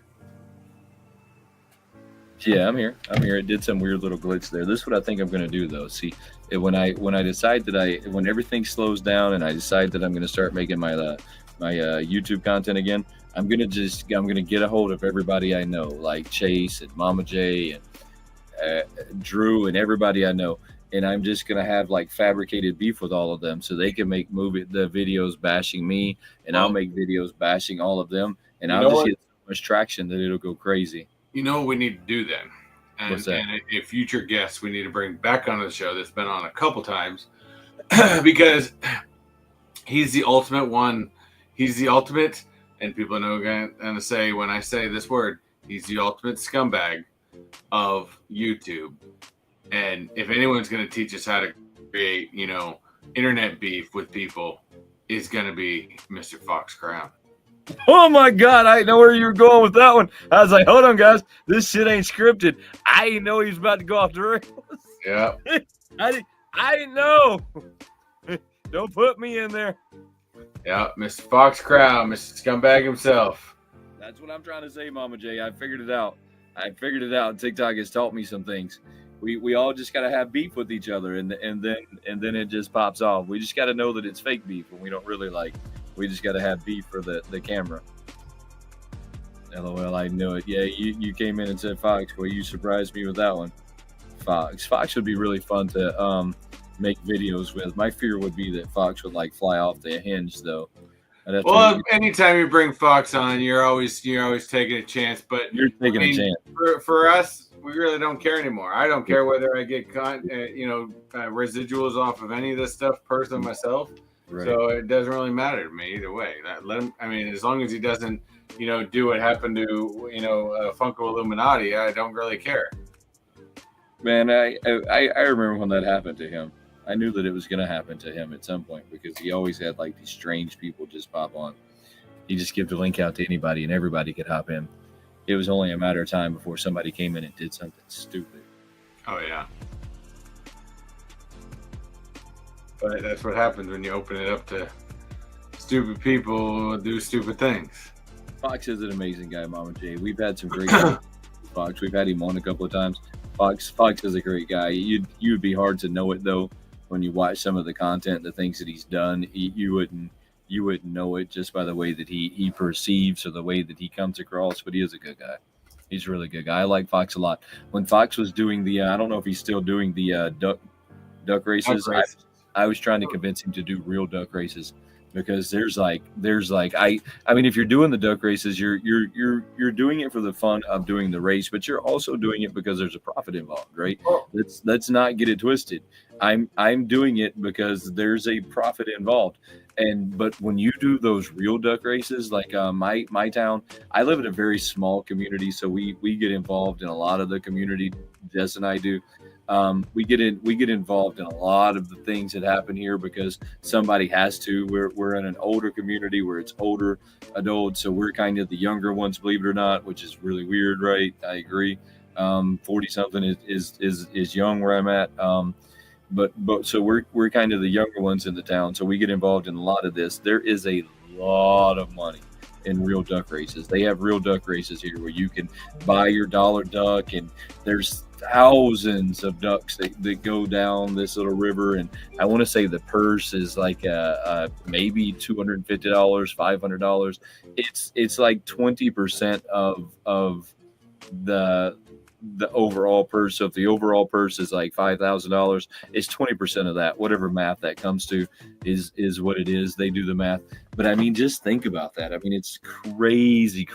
Yeah, I'm here. It did some weird little glitch there. This is what I think I'm going to do, though. See, when I decide that when everything slows down and I decide that I'm going to start making my YouTube content again, I'm going to get a hold of everybody I know, like Chase and Mama J and Drew and everybody I know, and I'm just going to have like fabricated beef with all of them so they can make the videos bashing me, and I'll make videos bashing all of them, and I'll just get so much traction that it'll go crazy.
You know what we need to do then?
What's that?
And a future guest we need to bring back onto the show that's been on a couple times because he's the ultimate one. He's the ultimate, and people know going to say when I say this word, he's the ultimate scumbag of YouTube. And if anyone's going to teach us how to create, internet beef with people, is going to be Mr. Fox Crown.
Oh my God, I know where you were going with that one. I was like, hold on, guys. This shit ain't scripted. I didn't know he was about to go off the rails.
Yeah.
I didn't know. Don't put me in there.
Yeah, Mr. Fox Crown, Mr. Scumbag himself.
That's what I'm trying to say, Mama J. I figured it out. TikTok has taught me some things. We all just gotta have beef with each other, and then it just pops off. We just gotta know that it's fake beef, and we don't really like. We just gotta have beef for the camera. LOL, I knew it. Yeah, you came in and said Fox. Well, you surprised me with that one. Fox would be really fun to make videos with. My fear would be that Fox would like fly off the hinge, though.
Well, anytime you bring Fox on, you're always taking a chance. But
you're taking a chance.
For us, we really don't care anymore. I don't care whether I get residuals off of any of this stuff personally myself. Right. So it doesn't really matter to me either way. Let him. I mean, as long as he doesn't, do what happened to Funko Illuminati, I don't really care.
Man, I remember when that happened to him. I knew that it was going to happen to him at some point because he always had like these strange people just pop on. He just give the link out to anybody and everybody could hop in. It was only a matter of time before somebody came in and did something stupid.
Oh yeah. But that's what happens when you open it up to stupid people who do stupid things.
Fox is an amazing guy, Mama J. We've had some great Fox. We've had him on a couple of times. Fox is a great guy. You'd be hard to know it though when you watch some of the content, the things that he's done. You wouldn't know it just by the way that he perceives or the way that he comes across. But he is a good guy. He's a really good guy. I like Fox a lot. When Fox was doing the, I don't know if he's still doing the duck races. I was trying to convince him to do real duck races because there's like I mean if you're doing the duck races you're doing it for the fun of doing the race, but you're also doing it because there's a profit involved, right? Let's not get it twisted. I'm doing it because there's a profit involved. But when you do those real duck races, like my town, I live in a very small community, so we get involved in a lot of the community. Jess and I do. We get involved in a lot of the things that happen here because somebody has to. We're in an older community where it's older adults, so we're kind of the younger ones, believe it or not, which is really weird, right? I agree. 40 something is young where I'm at. But so we're kind of the younger ones in the town, so we get involved in a lot of this. There is a lot of money in real duck races. They have real duck races here where you can buy your dollar duck, and there's thousands of ducks that go down this little river. And I want to say the purse is like maybe $250, $500. It's like 20% of the overall purse. So if the overall purse is like $5,000, it's 20% of that. Whatever math that comes to is what it is. They do the math. But I mean, just think about that. I mean, it's crazy.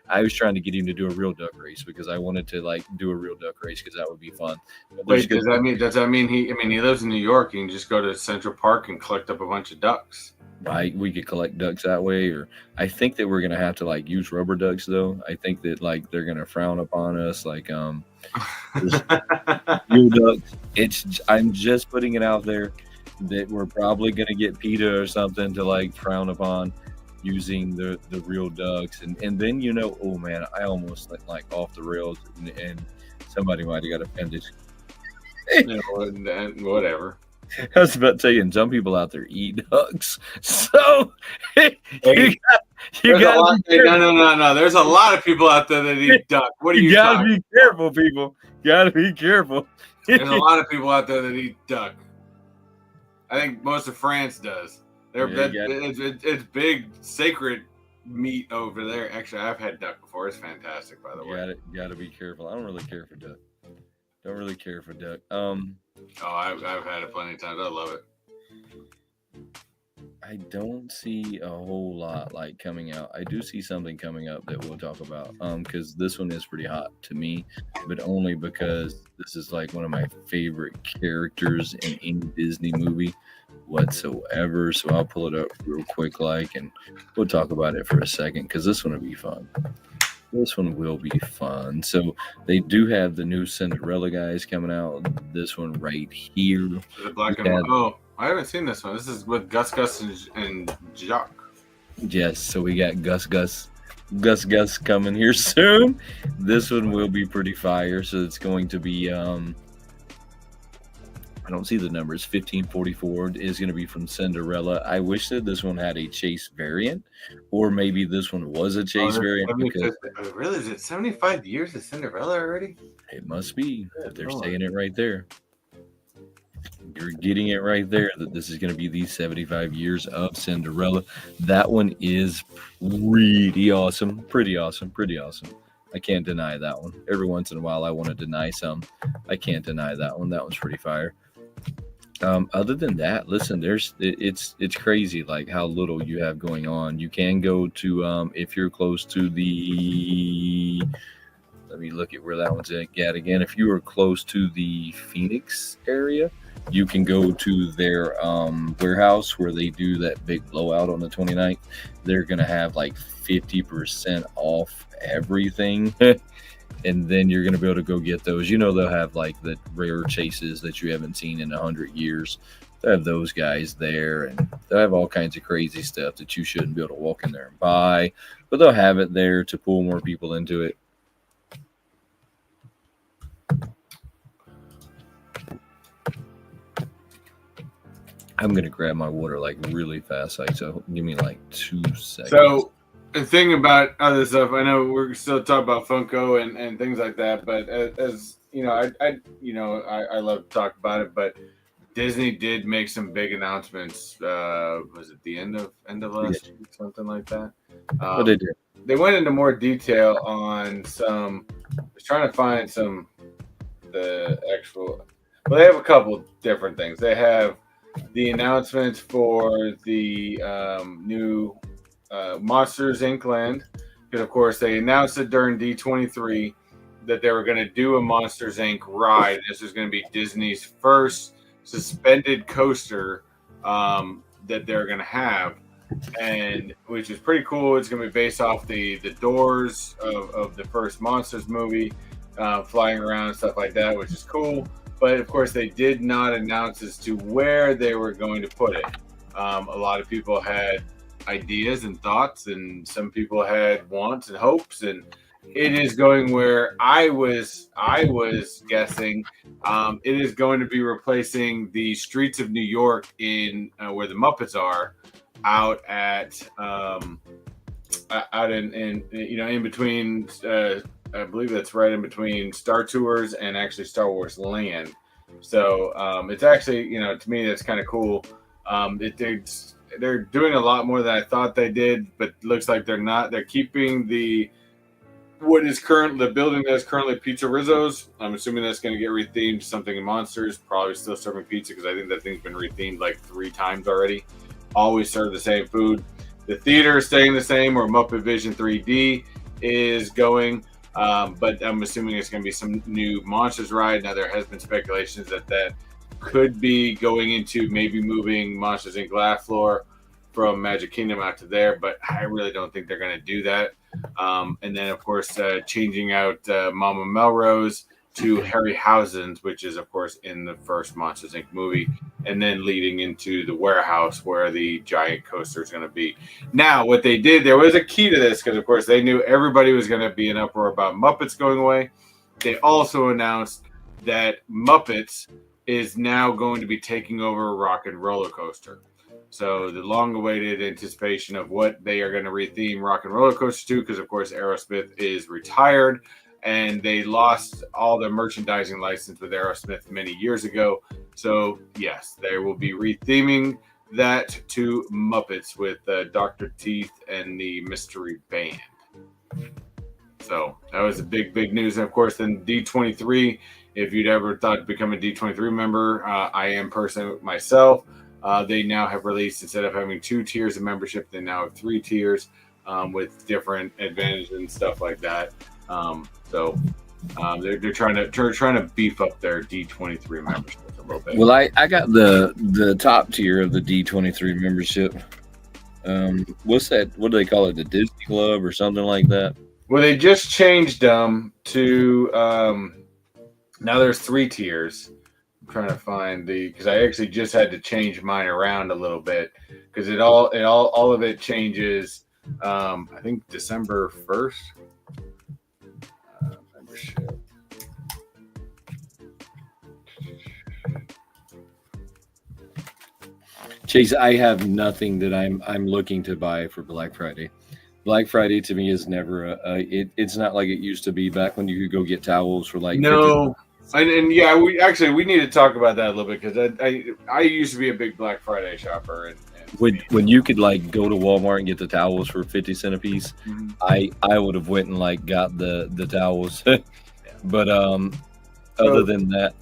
I was trying to get him to do a real duck race because I wanted to like do a real duck race because that would be fun.
Wait, does that mean he lives in New York? You can just go to Central Park and collect up a bunch of ducks.
Right, we could collect ducks that way, or I think that we're gonna have to like use rubber ducks though. I think that like they're gonna frown upon us, like real ducks. I'm just putting it out there. that we're probably going to get PETA or something to like frown upon using the real ducks, and then oh man, I almost like off the rails, and somebody might have got offended.
And whatever.
I was about to say, and some people out there eat ducks, so you
Hey,
you
there's a lot.
gotta be careful.
No. There's a lot of people out there that eat duck. What are
You
you
gotta
talking?
be careful, people. You gotta be careful.
There's a lot of people out there that eat duck. I think most of France does. It's big sacred meat over there. Actually, I've had duck before. It's fantastic, by the way.
Gotta be careful. I don't really care for duck. Don't really care for duck.
Oh, I've had it plenty of times. I love it.
I don't see a whole lot like coming out. I do see something coming up that we'll talk about. Because this one is pretty hot to me, but only because this is like one of my favorite characters in any Disney movie whatsoever. So I'll pull it up real quick, and we'll talk about it for a second because this one will be fun. This one will be fun. So they do have the new Cinderella guys coming out. This one right here.
The black and white. Oh, I haven't seen this one. This is with Gus and Jacques.
Yes, so we got Gus coming here soon. This one will be pretty fire. So it's going to be I don't see the numbers. 1544 is going to be from Cinderella. I wish that this one had a Chase variant, or maybe this one was a Chase variant. Because
really, is it 75 years of Cinderella already?
It must be. But they're saying it right there. You're getting it right there that this is going to be the 75 years of Cinderella. That one is pretty awesome. Pretty awesome. I can't deny that one. Every once in a while, I want to deny some. I can't deny that one. That one's pretty fire. Other than that, listen, it's crazy like how little you have going on. You can go to if you're close to the, let me look at where that one's at again. If you are close to the Phoenix area, you can go to their warehouse where they do that big blowout on the 29th. They're gonna have like 50% off everything. And then you're going to be able to go get those. They'll have like the rare chases that you haven't seen in 100 years. They'll have those guys there, and they'll have all kinds of crazy stuff that you shouldn't be able to walk in there and buy. But they'll have it there to pull more people into it. I'm going to grab my water like really fast. So give me like 2 seconds.
So, the thing about other stuff, I know we're still talking about Funko and things like that, but as you know, I love to talk about it. But Disney did make some big announcements. Was it the end of last week, something like that?
What they did?
They went into more detail on some. I was trying to find the actual. Well, they have a couple different things. They have the announcements for the new. Monsters Inc. land, because of course they announced it during D23 that they were going to do a Monsters Inc. ride. This is going to be Disney's first suspended coaster that they're going to have, and which is pretty cool. It's going to be based off the doors of the first Monsters movie, flying around and stuff like that, which is cool. But of course they did not announce as to where they were going to put it. A lot of people had ideas and thoughts, and some people had wants and hopes, and it is going where I was guessing it is going to be replacing the streets of New York in where the Muppets are out in between I believe that's right in between Star Tours and actually Star Wars Land. So it's actually, to me that's kind of cool. They're doing a lot more than I thought they did, but looks like they're not. They're keeping the building that is currently Pizza Rizzo's. I'm assuming that's going to get rethemed to something in Monsters. Probably still serving pizza because I think that thing's been rethemed like 3 times already. Always serve the same food. The theater is staying the same, where Muppet Vision 3D is going. But I'm assuming it's going to be some new Monsters ride. Now there has been speculations that could be going into maybe moving Monsters Inc. Laugh Floor from Magic Kingdom out to there, but I really don't think they're going to do that. And then, of course, changing out Mama Melrose to Harryhausen's, which is of course in the first Monsters Inc. movie, and then leading into the warehouse where the giant coaster is going to be. Now, what they did, there was a key to this because of course they knew everybody was going to be in uproar about Muppets going away. They also announced that Muppets is now going to be taking over Rock and Roller Coaster. So the long-awaited anticipation of what they are going to retheme Rock and Roller Coaster to, because of course Aerosmith is retired, and they lost all their merchandising license with Aerosmith many years ago. So yes, they will be retheming that to Muppets with Dr. Teeth and the Mystery Band. So that was a big news. And of course, then D23, if you'd ever thought to become a D23 member, I am personally myself. They now have released, instead of having 2 tiers of membership, they now have 3 tiers with different advantages and stuff like that. So they're trying to beef up their D23 membership a little bit.
Well, I got the top tier of the D23 membership. What's that? What do they call it? The Disney Club or something like that?
Well, they just changed them to now there's 3 tiers. I'm trying to find because I actually just had to change mine around a little bit because all of it changes. I think December 1st. Membership.
Chase, I have nothing that I'm looking to buy for Black Friday. Black Friday to me is never it's not like it used to be back when you could go get towels for like
no. And yeah, we need to talk about that a little bit because I used to be a big Black Friday shopper. And
when you could like go to Walmart and get the towels for 50 cents a piece,
mm-hmm.
I would have went and like got the towels. But other than that.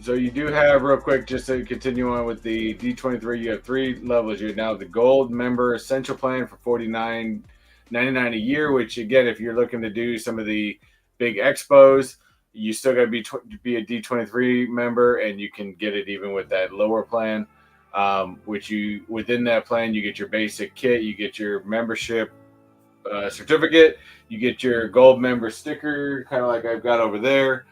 So you do have, real quick, just to continue on with the D23, you have 3 levels. You're now the Gold Member Essential Plan for $49.99 a year, which again, if you're looking to do some of the big expos, you still got to be a D23 member, and you can get it even with that lower plan. Within that plan, you get your basic kit, you get your membership certificate, you get your gold member sticker, kind of like I've got over there.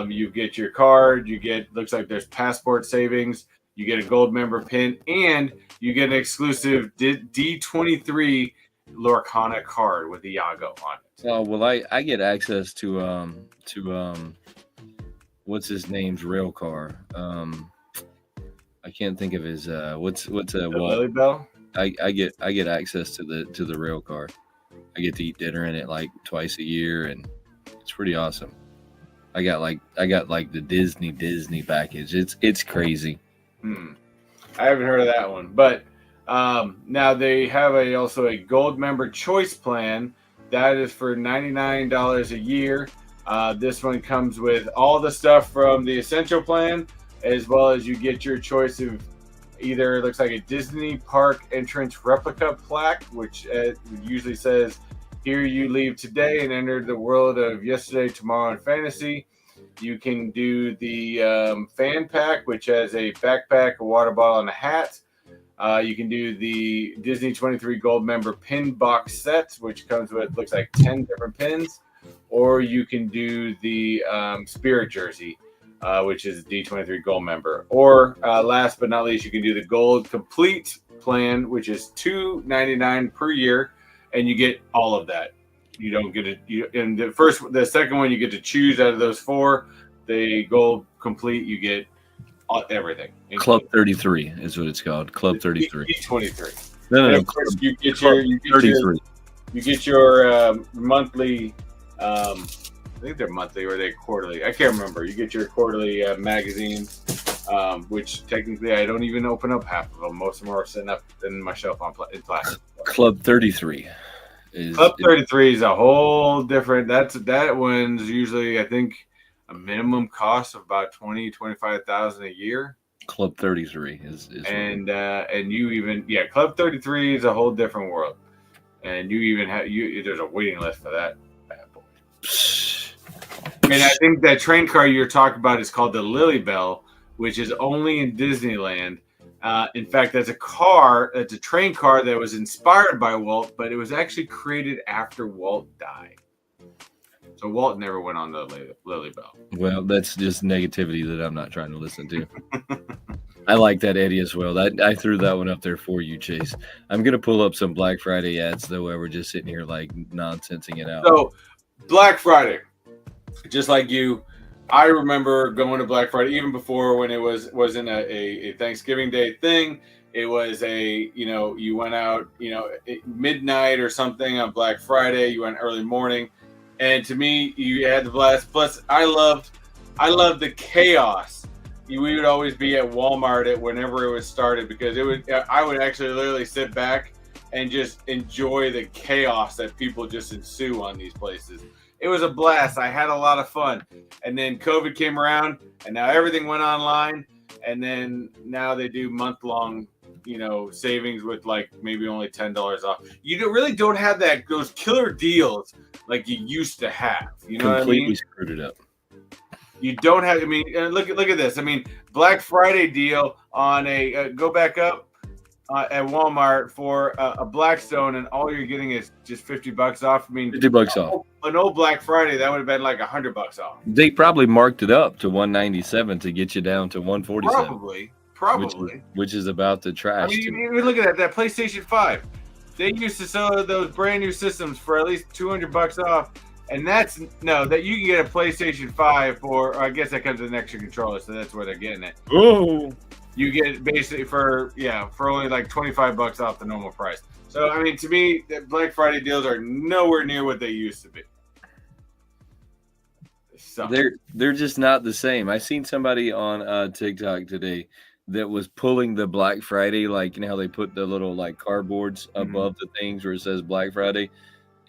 You get your card, looks like there's passport savings, you get a gold member pin, and you get an exclusive D23 Lorcana card with Iago on it.
Oh well, I get access to what's his name's rail car. I can't think of his what's
Lily Bell.
I get access to the rail car. I get to eat dinner in it like twice a year, and it's pretty awesome. I got like the Disney package. It's crazy.
I haven't heard of that one, but now they have also a gold member choice plan. That is for $99 a year. This one comes with all the stuff from the essential plan, as well as you get your choice of either, it looks like a Disney park entrance replica plaque, which usually says, "Here you leave today and enter the world of yesterday, tomorrow, and fantasy." You can do the fan pack, which has a backpack, a water bottle, and a hat. You can do the Disney 23 Gold Member pin box set, which comes with, looks like 10 different pins. Or you can do the Spirit jersey, which is D23 Gold Member. Or last but not least, you can do the Gold Complete plan, which is $2.99 per year, and you get all of that. You don't get it. And the second one, you get to choose out of those 4. The Gold Complete, you get everything.
Club 33 is what it's called. Club 33.
D23.
No.
Of course, you get your monthly. I think they're monthly or they quarterly. I can't remember. You get your quarterly magazines, which technically I don't even open up half of them. Most of them are sitting up in my shelf in plastic.
Club 33
Club 33 is a whole different. That one's usually, I think, a minimum cost of about $25,000 a year.
Club 33 is
and you even Club 33 is a whole different world, and you even have there's a waiting list for that bad boy. And I think that train car you're talking about is called the Lily Bell, which is only in Disneyland. In fact, that's a train car that was inspired by Walt, but it was actually created after Walt died. So Walt never went on the Lily Bell.
Well, that's just negativity that I'm not trying to listen to. I like that Eddie as well. I threw that one up there for you, Chase. I'm gonna pull up some Black Friday ads though, where we're just sitting here like nonsensing it out.
So Black Friday, just like you, I remember going to Black Friday even before when it wasn't a Thanksgiving Day thing. It was you went out, at midnight or something on Black Friday. You went early morning, and to me, you had the blast. Plus, I loved the chaos. We would always be at Walmart whenever it was started because I would actually literally sit back and just enjoy the chaos that people just ensue on these places. It was a blast. I had a lot of fun. And then COVID came around and now everything went online. And then now they do month-long, savings with like maybe only $10 off. You really don't have those killer deals like you used to have. You know what I mean?
Completely screwed it up.
You don't have. I mean, look at this. I mean, Black Friday deal on go back up at Walmart for a Blackstone, and all you're getting is just $50 off. I mean,
$50 off.
An old Black Friday that would have been like $100 off.
They probably marked it up to $197 to get you down to $147.
Probably.
Which is about the trash.
I mean, you look at that PlayStation 5. They used to sell those brand new systems for at least $200 off. And that you can get a PlayStation 5 for, I guess that comes with an extra controller, so that's where they're getting it.
Oh,
You get it basically for only like $25 off the normal price. So I mean, to me, the Black Friday deals are nowhere near what they used to be. So.
They're just not the same. I seen somebody on TikTok today that was pulling the Black Friday, like how they put the little like cardboards above the things where it says Black Friday.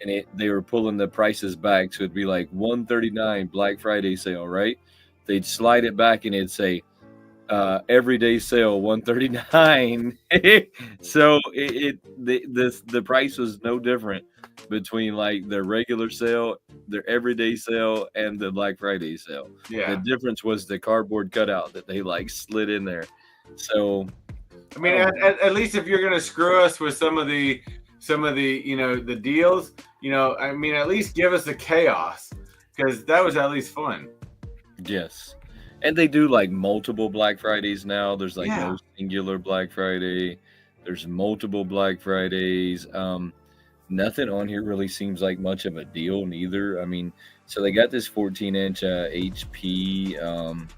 And they were pulling the prices back, so it'd be like $139 Black Friday sale, right? They'd slide it back and it'd say everyday sale $139. So the price was no different between like their regular sale, their everyday sale, and the Black Friday sale.
Yeah.
The difference was the cardboard cutout that they like slid in there. So
I mean, at least if you're gonna screw us with some of the the deals, I mean, at least give us the chaos because that was at least fun.
Yes. And they do like multiple Black Fridays now. There's like no singular Black Friday. There's multiple Black Fridays. Nothing on here really seems like much of a deal neither. I mean, so they got this 14-inch HP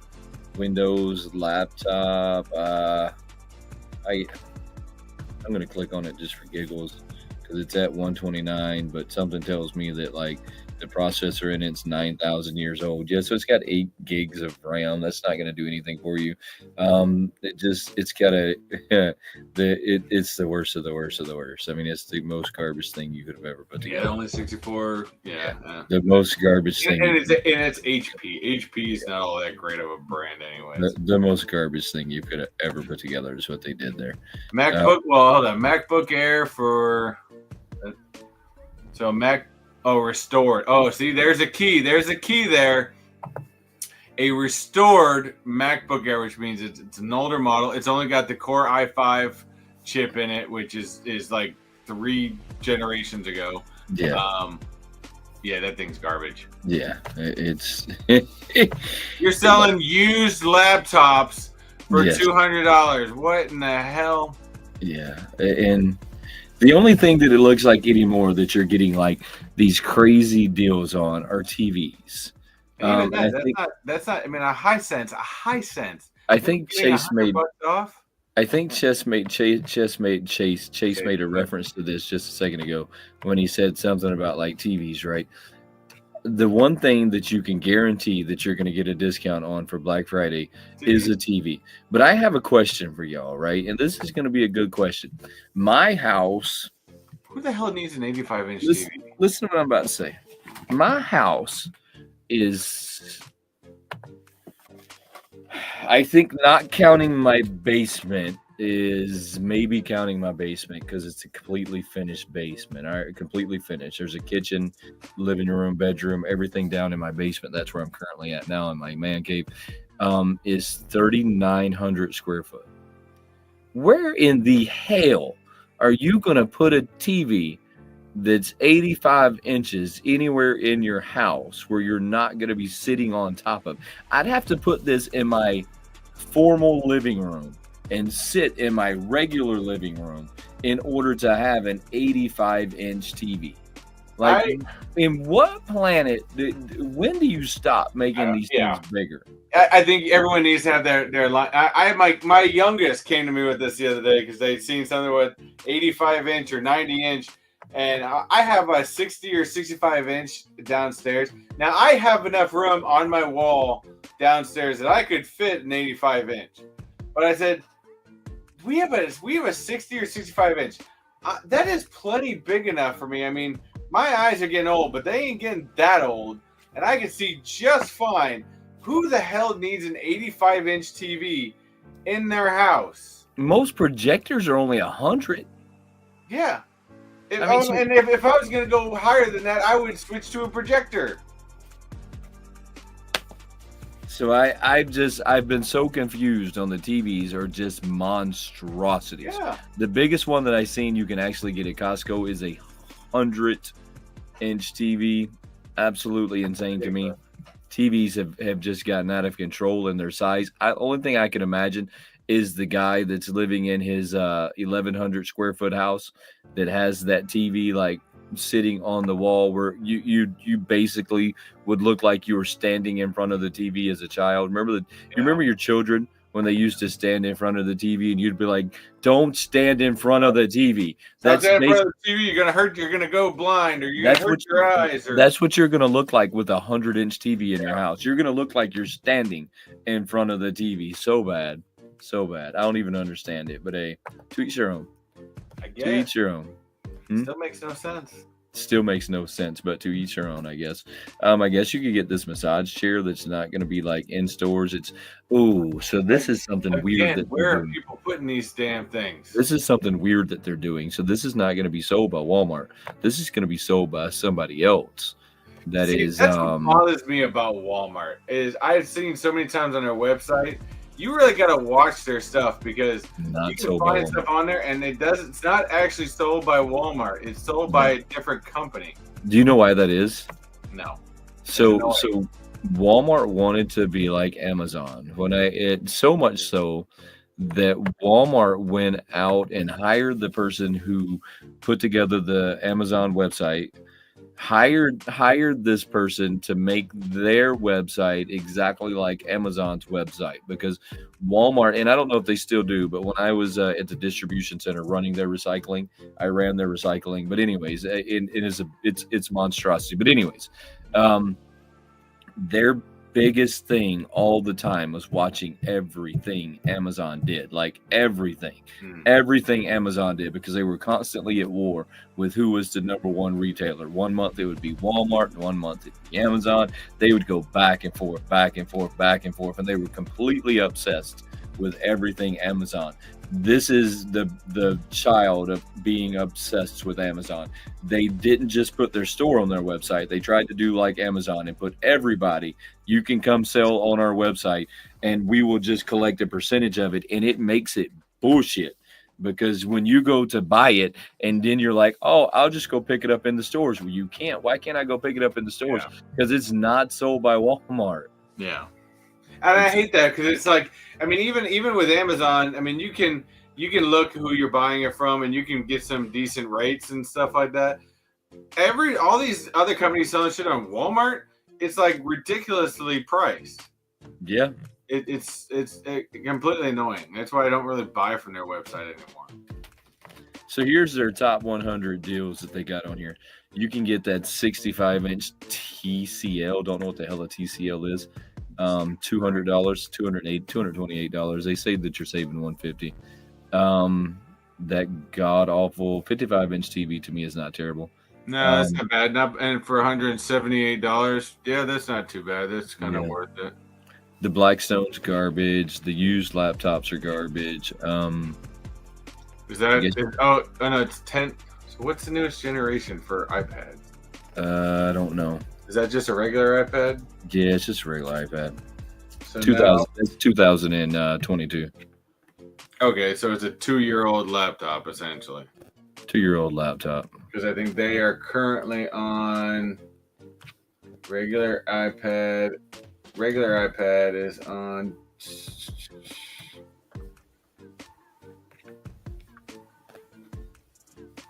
Windows laptop. I'm going to click on it just for giggles because it's at $129, but something tells me that like the processor in it's 9,000 years old. Yeah, so it's got 8 gigs of RAM. That's not going to do anything for you. It's got it's the worst of the worst of the worst. I mean, it's the most garbage thing you could have ever put together.
Yeah, only 64. Yeah.
The most garbage thing.
And it's HP. HP is not all that great of a brand anyway.
The most garbage thing you could have ever put together is what they did there.
MacBook. Hold on. MacBook Air for. Restored. Oh, see, there's a key. There's a key there. A restored MacBook Air, which means it's an older model. It's only got the Core i5 chip in it, which is like 3 generations ago.
Yeah.
That thing's garbage.
Yeah, it's.
You're selling used laptops for $200. What in the hell?
Yeah, and the only thing that it looks like anymore that you're getting like these crazy deals on are TVs.
That's not. I mean, a high sense.
I think Chase made.
Off?
I think Chase made a reference to this just a second ago when he said something about like TVs, right? The one thing that you can guarantee that you're going to get a discount on for Black Friday is a TV. But I have a question for y'all, right? And this is going to be a good question. My house.
Who the hell needs an 85-inch
TV? Listen to what I'm about to say. My house is, I think, not counting my basement, is maybe counting my basement because it's a completely finished basement. All right, completely finished. There's a kitchen, living room, bedroom, everything down in my basement. That's where I'm currently at now in my man cave. Is 3,900 square foot. Where in the hell are you going to put a TV that's 85 inches anywhere in your house where you're not going to be sitting on top of. I'd have to put this in my formal living room and sit in my regular living room in order to have an 85-inch TV. Like, in what planet? When do you stop making these things bigger?
I think everyone needs to have their line. I my youngest came to me with this the other day because they'd seen something with 85-inch or 90-inch, and I have a 60 or 65-inch downstairs. Now I have enough room on my wall downstairs that I could fit an 85-inch, but I said we have a 60 or 65-inch. That is plenty big enough for me. I mean, my eyes are getting old, but they ain't getting that old, and I can see just fine. Who the hell needs an 85-inch TV in their house?
Most projectors are only 100.
Yeah. If I was going to go higher than that, I would switch to a projector.
So I've been so confused on the TVs are just monstrosities.
Yeah.
The biggest one that I've seen you can actually get at Costco is a 100-inch TV. Absolutely insane to me. TVs have just gotten out of control in their size. Only thing I can imagine is the guy that's living in his 1,100 square foot house that has that TV like sitting on the wall where you basically would look like you were standing in front of the TV as a child. You remember your children when they used to stand in front of the TV and you'd be like, don't stand in front of the TV.
That's in front of the TV. You're going to go blind, or you're going to hurt your eyes.
That's what you're going to look like with a 100-inch TV in your house. You're going to look like you're standing in front of the TV. So bad. So bad. I don't even understand it. But hey, to each your own. To each your own.
Still makes no sense.
Still makes no sense, but to each their own, I guess. I guess you could get this massage chair that's not going to be like in stores. So this is something weird.
Where are people putting these damn things?
This is something weird that they're doing. So this is not going to be sold by Walmart. This is going to be sold by somebody else. That's
what bothers me about Walmart is I've seen so many times on their website. You really got to watch their stuff because you can find stuff on there and it's not actually sold by Walmart. It's sold by a different company.
Do you know why that is?
No.
So Walmart wanted to be like Amazon. So much so that Walmart went out and hired the person who put together the Amazon website, hired this person to make their website exactly like Amazon's website, because Walmart, and I don't know if they still do, but when I was at the distribution center running their recycling, I ran their recycling. But anyways, it's monstrosity. But anyways, their biggest thing all the time was watching everything Amazon did, like everything Amazon did, because they were constantly at war with who was the number one retailer. 1 month it would be Walmart, and 1 month it would be Amazon. They would go back and forth, and they were completely obsessed with everything Amazon. This is the child of being obsessed with Amazon. They didn't just put their store on their website. They tried to do like Amazon and put everybody, you can come sell on our website and we will just collect a percentage of it. And it makes it bullshit, because when you go to buy it and then you're like, oh, I'll just go pick it up in the stores. Well, you can't. Why can't I go pick it up in the stores? Because it's not sold by Walmart.
Yeah. And I hate that, because it's like, I mean, even with Amazon, I mean, you can look who you're buying it from, and you can get some decent rates and stuff like that. All these other companies selling shit on Walmart, it's like ridiculously priced.
Yeah,
it's completely annoying. That's why I don't really buy from their website anymore. So
here's their top 100 deals that they got on here. You can get that 65-inch TCL. Don't know what the hell a TCL is. $200, $228. They say that you're saving $150. That god awful 55-inch TV to me is not terrible.
No, that's not bad. And for $178, yeah, that's not too bad. That's kind of worth it.
The Blackstone's garbage. The used laptops are garbage.
Is that? Oh no, it's 10. So what's the newest generation for iPad?
I don't know.
Is that just a regular iPad?
Yeah, it's just a regular iPad.
So
2000. It's 2022.
Okay, so it's a 2-year-old laptop essentially.
2-year-old laptop.
because I think they are currently on regular iPad. Regular iPad is on.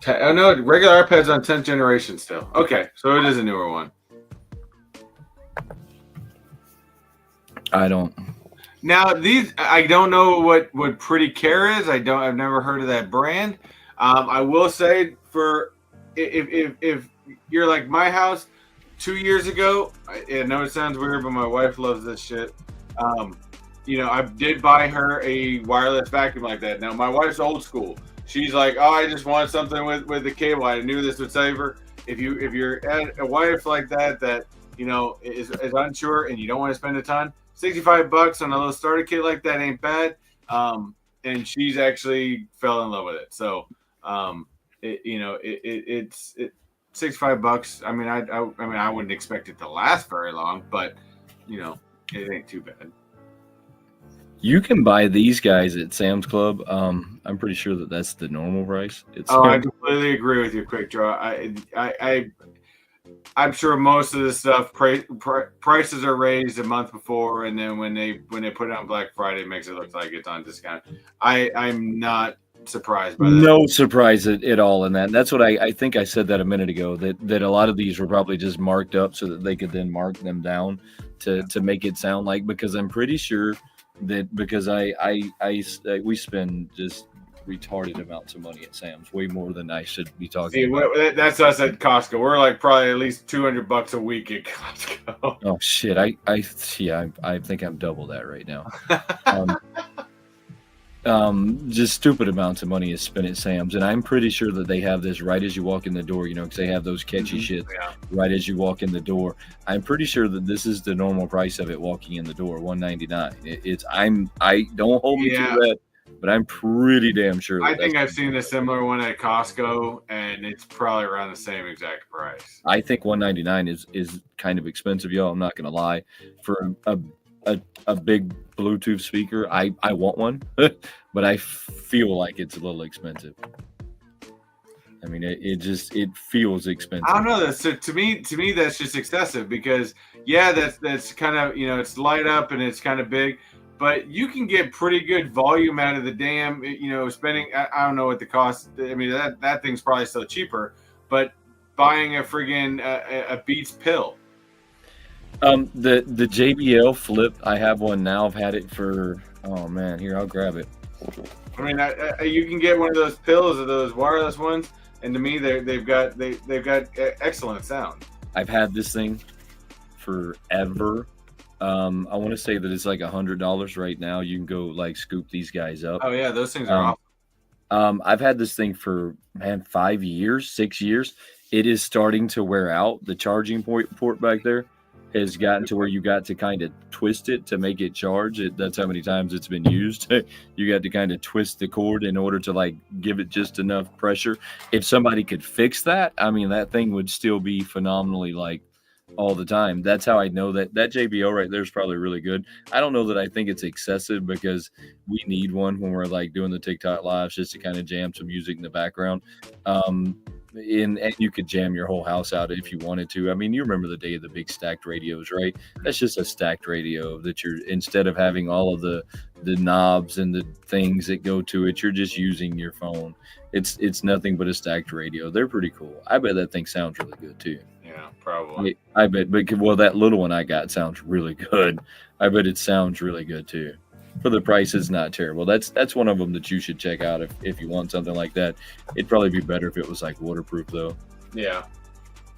Oh no, regular iPad's on 10th generation still. Okay, so it is a newer one.
I don't.
Now these, I don't know what Pretty Care is. I've never heard of that brand. I will say for if you're like my house 2 years ago, I know it sounds weird, but my wife loves this shit. I did buy her a wireless vacuum like that. Now my wife's old school. She's like, oh, I just want something with the cable. I knew this would save her. If you're at a wife like that is unsure and you don't want to spend a ton, $65 on a little starter kit like that ain't bad. And she's actually fell in love with it. So, it's $65. I mean, I wouldn't expect it to last very long, but it ain't too bad.
You can buy these guys at Sam's Club. I'm pretty sure that's the normal price.
I completely agree with you, Quick Draw. I'm sure most of the stuff prices are raised a month before, and then when they put it on Black Friday, it makes it look like it's on discount. I'm not surprised by that.
No surprise at all in that. And that's what I think I said that a minute ago, that a lot of these were probably just marked up so that they could then mark them down to make it sound like, because I'm pretty sure that because we spend just retarded amounts of money at Sam's, way more than I should be talking about.
That's us at Costco. We're like probably at least $200 a week at Costco.
Oh shit! I think I'm double that right now. Just stupid amounts of money is spent at Sam's, and I'm pretty sure that they have this right as you walk in the door, because they have those catchy shit right as you walk in the door. I'm pretty sure that this is the normal price of it walking in the door, $199. I don't hold me to that, but I'm pretty damn sure.
I think I've seen a similar one at Costco, and it's probably around the same exact price.
I think $199 is kind of expensive, y'all. I'm not gonna lie. For a big Bluetooth speaker, I want one, but I feel like it's a little expensive. I mean, it feels expensive.
I don't know. So to me, that's just excessive, because that's kind of, it's light up and it's kind of big, but you can get pretty good volume out of the damn, spending. I don't know what the cost. I mean, that thing's probably still cheaper, but buying a friggin' a Beats pill.
The JBL Flip, I have one now. I've had it for, oh man, here, I'll grab it.
I mean, you can get one of those pills or those wireless ones, and to me, they've got excellent sound.
I've had this thing forever. I want to say that it's like $100 right now. You can go like scoop these guys up.
Oh yeah, those things are
awesome. I've had this thing for 5 years, 6 years. It is starting to wear out. The charging port back there has gotten to where you got to kind of twist it to make it charge. That's how many times it's been used. You got to kind of twist the cord in order to like give it just enough pressure. If somebody could fix that, I mean, that thing would still be phenomenally like all the time. That's how I know that JBL right there is probably really good. I don't know that I think it's excessive, because we need one when we're like doing the TikTok lives just to kind of jam some music in the background. And you could jam your whole house out if you wanted to. I mean, you remember the day of the big stacked radios, right? That's just a stacked radio that you're, instead of having all of the knobs and the things that go to it, you're just using your phone. It's nothing but a stacked radio. They're pretty cool. I bet that thing sounds really good too.
Yeah, probably.
I bet, but that little one I got sounds really good. I bet it sounds really good too. For the price, it's not terrible. That's one of them that you should check out if you want something like that. It'd probably be better if it was like waterproof though.
Yeah.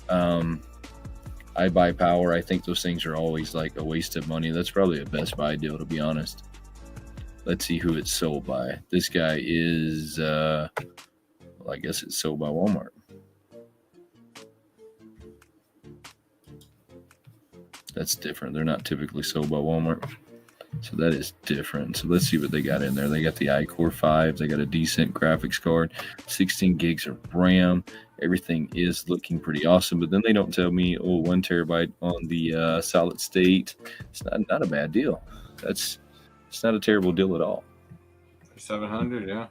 I buy power. I think those things are always like a waste of money. That's probably a Best Buy deal, to be honest. Let's see who it's sold by. This guy is I guess it's sold by Walmart. That's different. They're not typically sold by Walmart. So that is different. So let's see what they got in there. They got the iCore 5. They got a decent graphics card, 16 gigs of RAM. Everything is looking pretty awesome. But then they don't tell me, 1 terabyte on the solid state. It's not a bad deal. It's not a terrible deal at all.
700, yeah.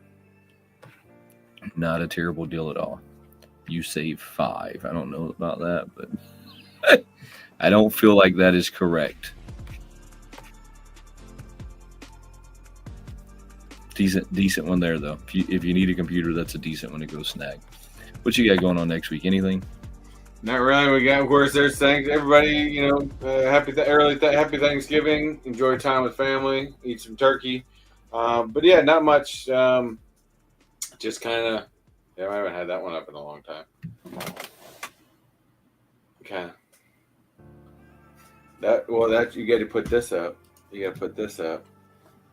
Not a terrible deal at all. You save 5. I don't know about that, but I don't feel like that is correct. Decent one there though. If you need a computer, that's a decent one to go snag. What you got going on next week? Anything?
Not really. We got, of course, there's thanks everybody. Happy Thanksgiving. Enjoy time with family. Eat some turkey. But yeah, not much. Just kind of. Yeah, I haven't had that one up in a long time. Okay. That you got to put this up. You got to put this up,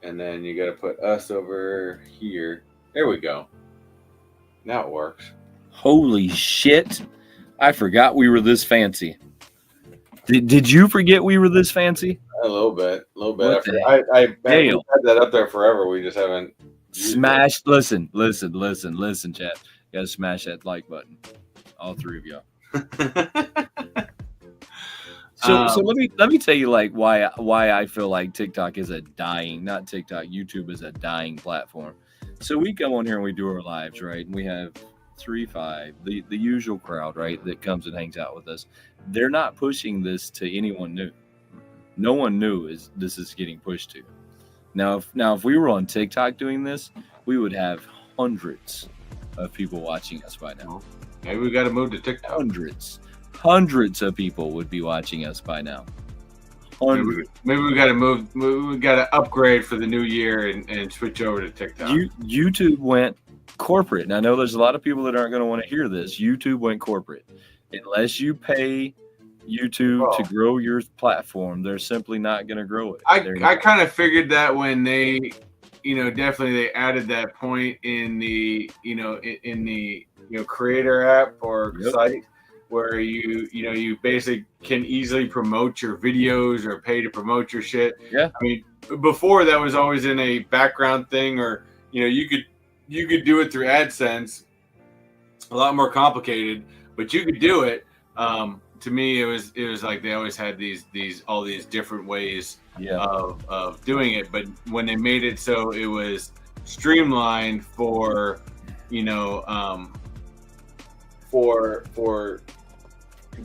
and then you got to put us over here. There we go. Now it works.
Holy shit! I forgot we were this fancy. Did you forget we were this fancy?
A little bit.
What the
I had
hell?
that up there forever. We just haven't
Smash! Listen, chat. You gotta smash that like button. All 3 of y'all. So let me tell you like why I feel like TikTok is a dying, not TikTok, YouTube is a dying platform. So we go on here and we do our lives, right? And we have 3, 5, the usual crowd, right, that comes and hangs out with us. They're not pushing this to anyone new. No one new this is getting pushed to. Now if we were on TikTok doing this, we would have hundreds of people watching us by now.
Maybe we got to move to TikTok.
Hundreds of people would be watching us by now.
Maybe we got to move. We got to upgrade for the new year and switch over to TikTok.
YouTube went corporate. And I know there's a lot of people that aren't going to want to hear this. YouTube went corporate. Unless you pay YouTube to grow your platform, they're simply not going to grow it.
I kind of figured that when they, definitely they added that point in the, in the creator app or site where you basically can easily promote your videos or pay to promote your shit.
Yeah.
I mean, before that was always in a background thing, or you could do it through AdSense. A lot more complicated, but you could do it. To me, it was like they always had all these different ways of doing it. But when they made it so it was streamlined for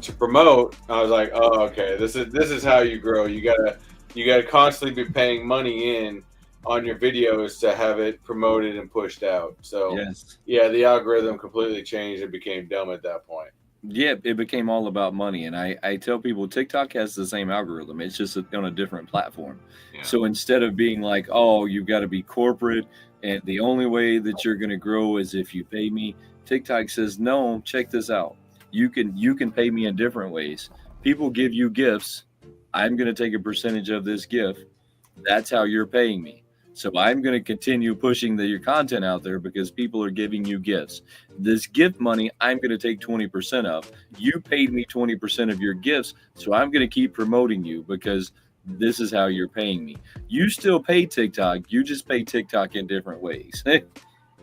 to promote, I was like, oh, okay, this is how you grow. You gotta constantly be paying money in on your videos to have it promoted and pushed out. So yeah, the algorithm completely changed and became dumb at that point.
Yeah, it became all about money. And I tell people TikTok has the same algorithm. It's just on a different platform. Yeah. So instead of being like, oh, you've got to be corporate and the only way that you're going to grow is if you pay me, TikTok says, no, check this out. You can pay me in different ways. People give you gifts. I'm going to take a percentage of this gift. That's how you're paying me. So I'm going to continue pushing your content out there because people are giving you gifts. This gift money, I'm going to take 20% of. You paid me 20% of your gifts, so I'm going to keep promoting you because this is how you're paying me. You still pay TikTok. You just pay TikTok in different ways.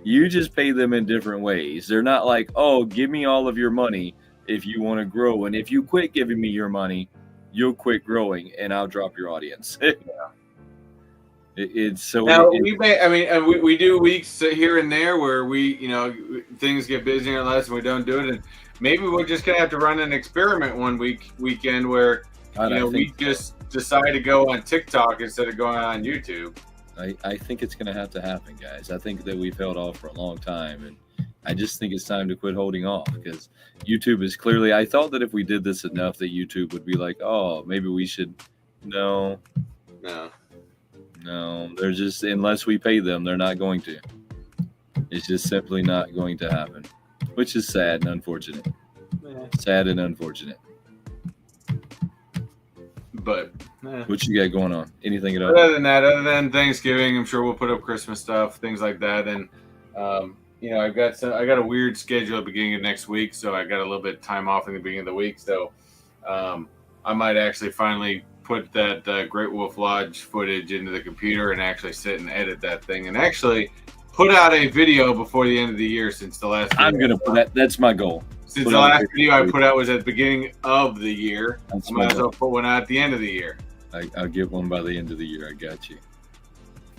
You just pay them in different ways. They're not like, oh, give me all of your money if you want to grow. And if you quit giving me your money, you'll quit growing and I'll drop your audience. It's so
now we do weeks here and there where we things get busier and less and we don't do it, and maybe we're just gonna have to run an experiment one weekend where we just decide to go on TikTok instead of going on YouTube.
I think it's gonna have to happen, guys. I think that we've held off for a long time, and I just think it's time to quit holding off because YouTube is clearly. I thought that if we did this enough, that YouTube would be like, oh, maybe we should. No. They're just, unless we pay them, they're not going to. It's just simply not going to happen, which is sad and unfortunate. Sad and unfortunate. But what you got going on? Anything at all?
Other than Thanksgiving, I'm sure we'll put up Christmas stuff, things like that, and I got a weird schedule at the beginning of next week, so I got a little bit of time off in the beginning of the week, so I might actually finally put that Great Wolf Lodge footage into the computer and actually sit and edit that thing and actually put out a video before the end of the year. Since the last
I'm going to put that. That's my goal.
Since the last video I put out was at the beginning of the year, I might as well put one out at the end of the year.
I'll get one by the end of the year. I got you.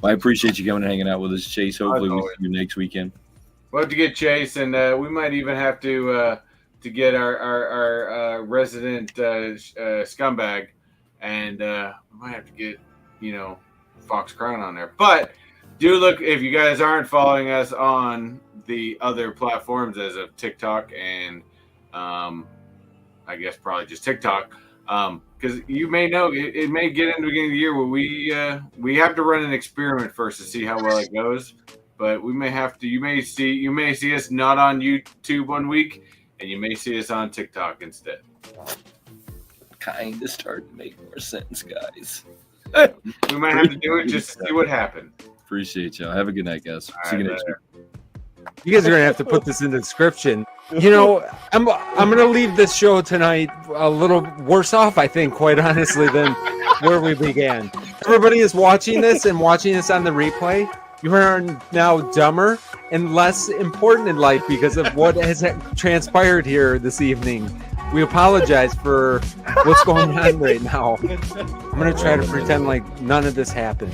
Well, I appreciate you coming and hanging out with us, Chase. Hopefully we see you next weekend.
We'll have to get Chase, and we might even have to to get our resident scumbag, and we might have to get Fox Crown on there. But do look, if you guys aren't following us on the other platforms as of TikTok and I guess probably just TikTok, because you may know it may get into the beginning of the year where we have to run an experiment first to see how well it goes. But we may have to. You may see us not on YouTube 1 week, and you may see us on TikTok instead.
Kind of starting to make more sense, guys.
We might have to do it just to see what happens.
Appreciate y'all. Have a good night, guys. See you next week.
You guys are gonna have to put this in the description. I'm gonna leave this show tonight a little worse off, I think, quite honestly, than where we began. Everybody is watching this and watching this on the replay. You are now dumber and less important in life because of what has transpired here this evening. We apologize for what's going on right now. I'm gonna try to pretend like none of this happened.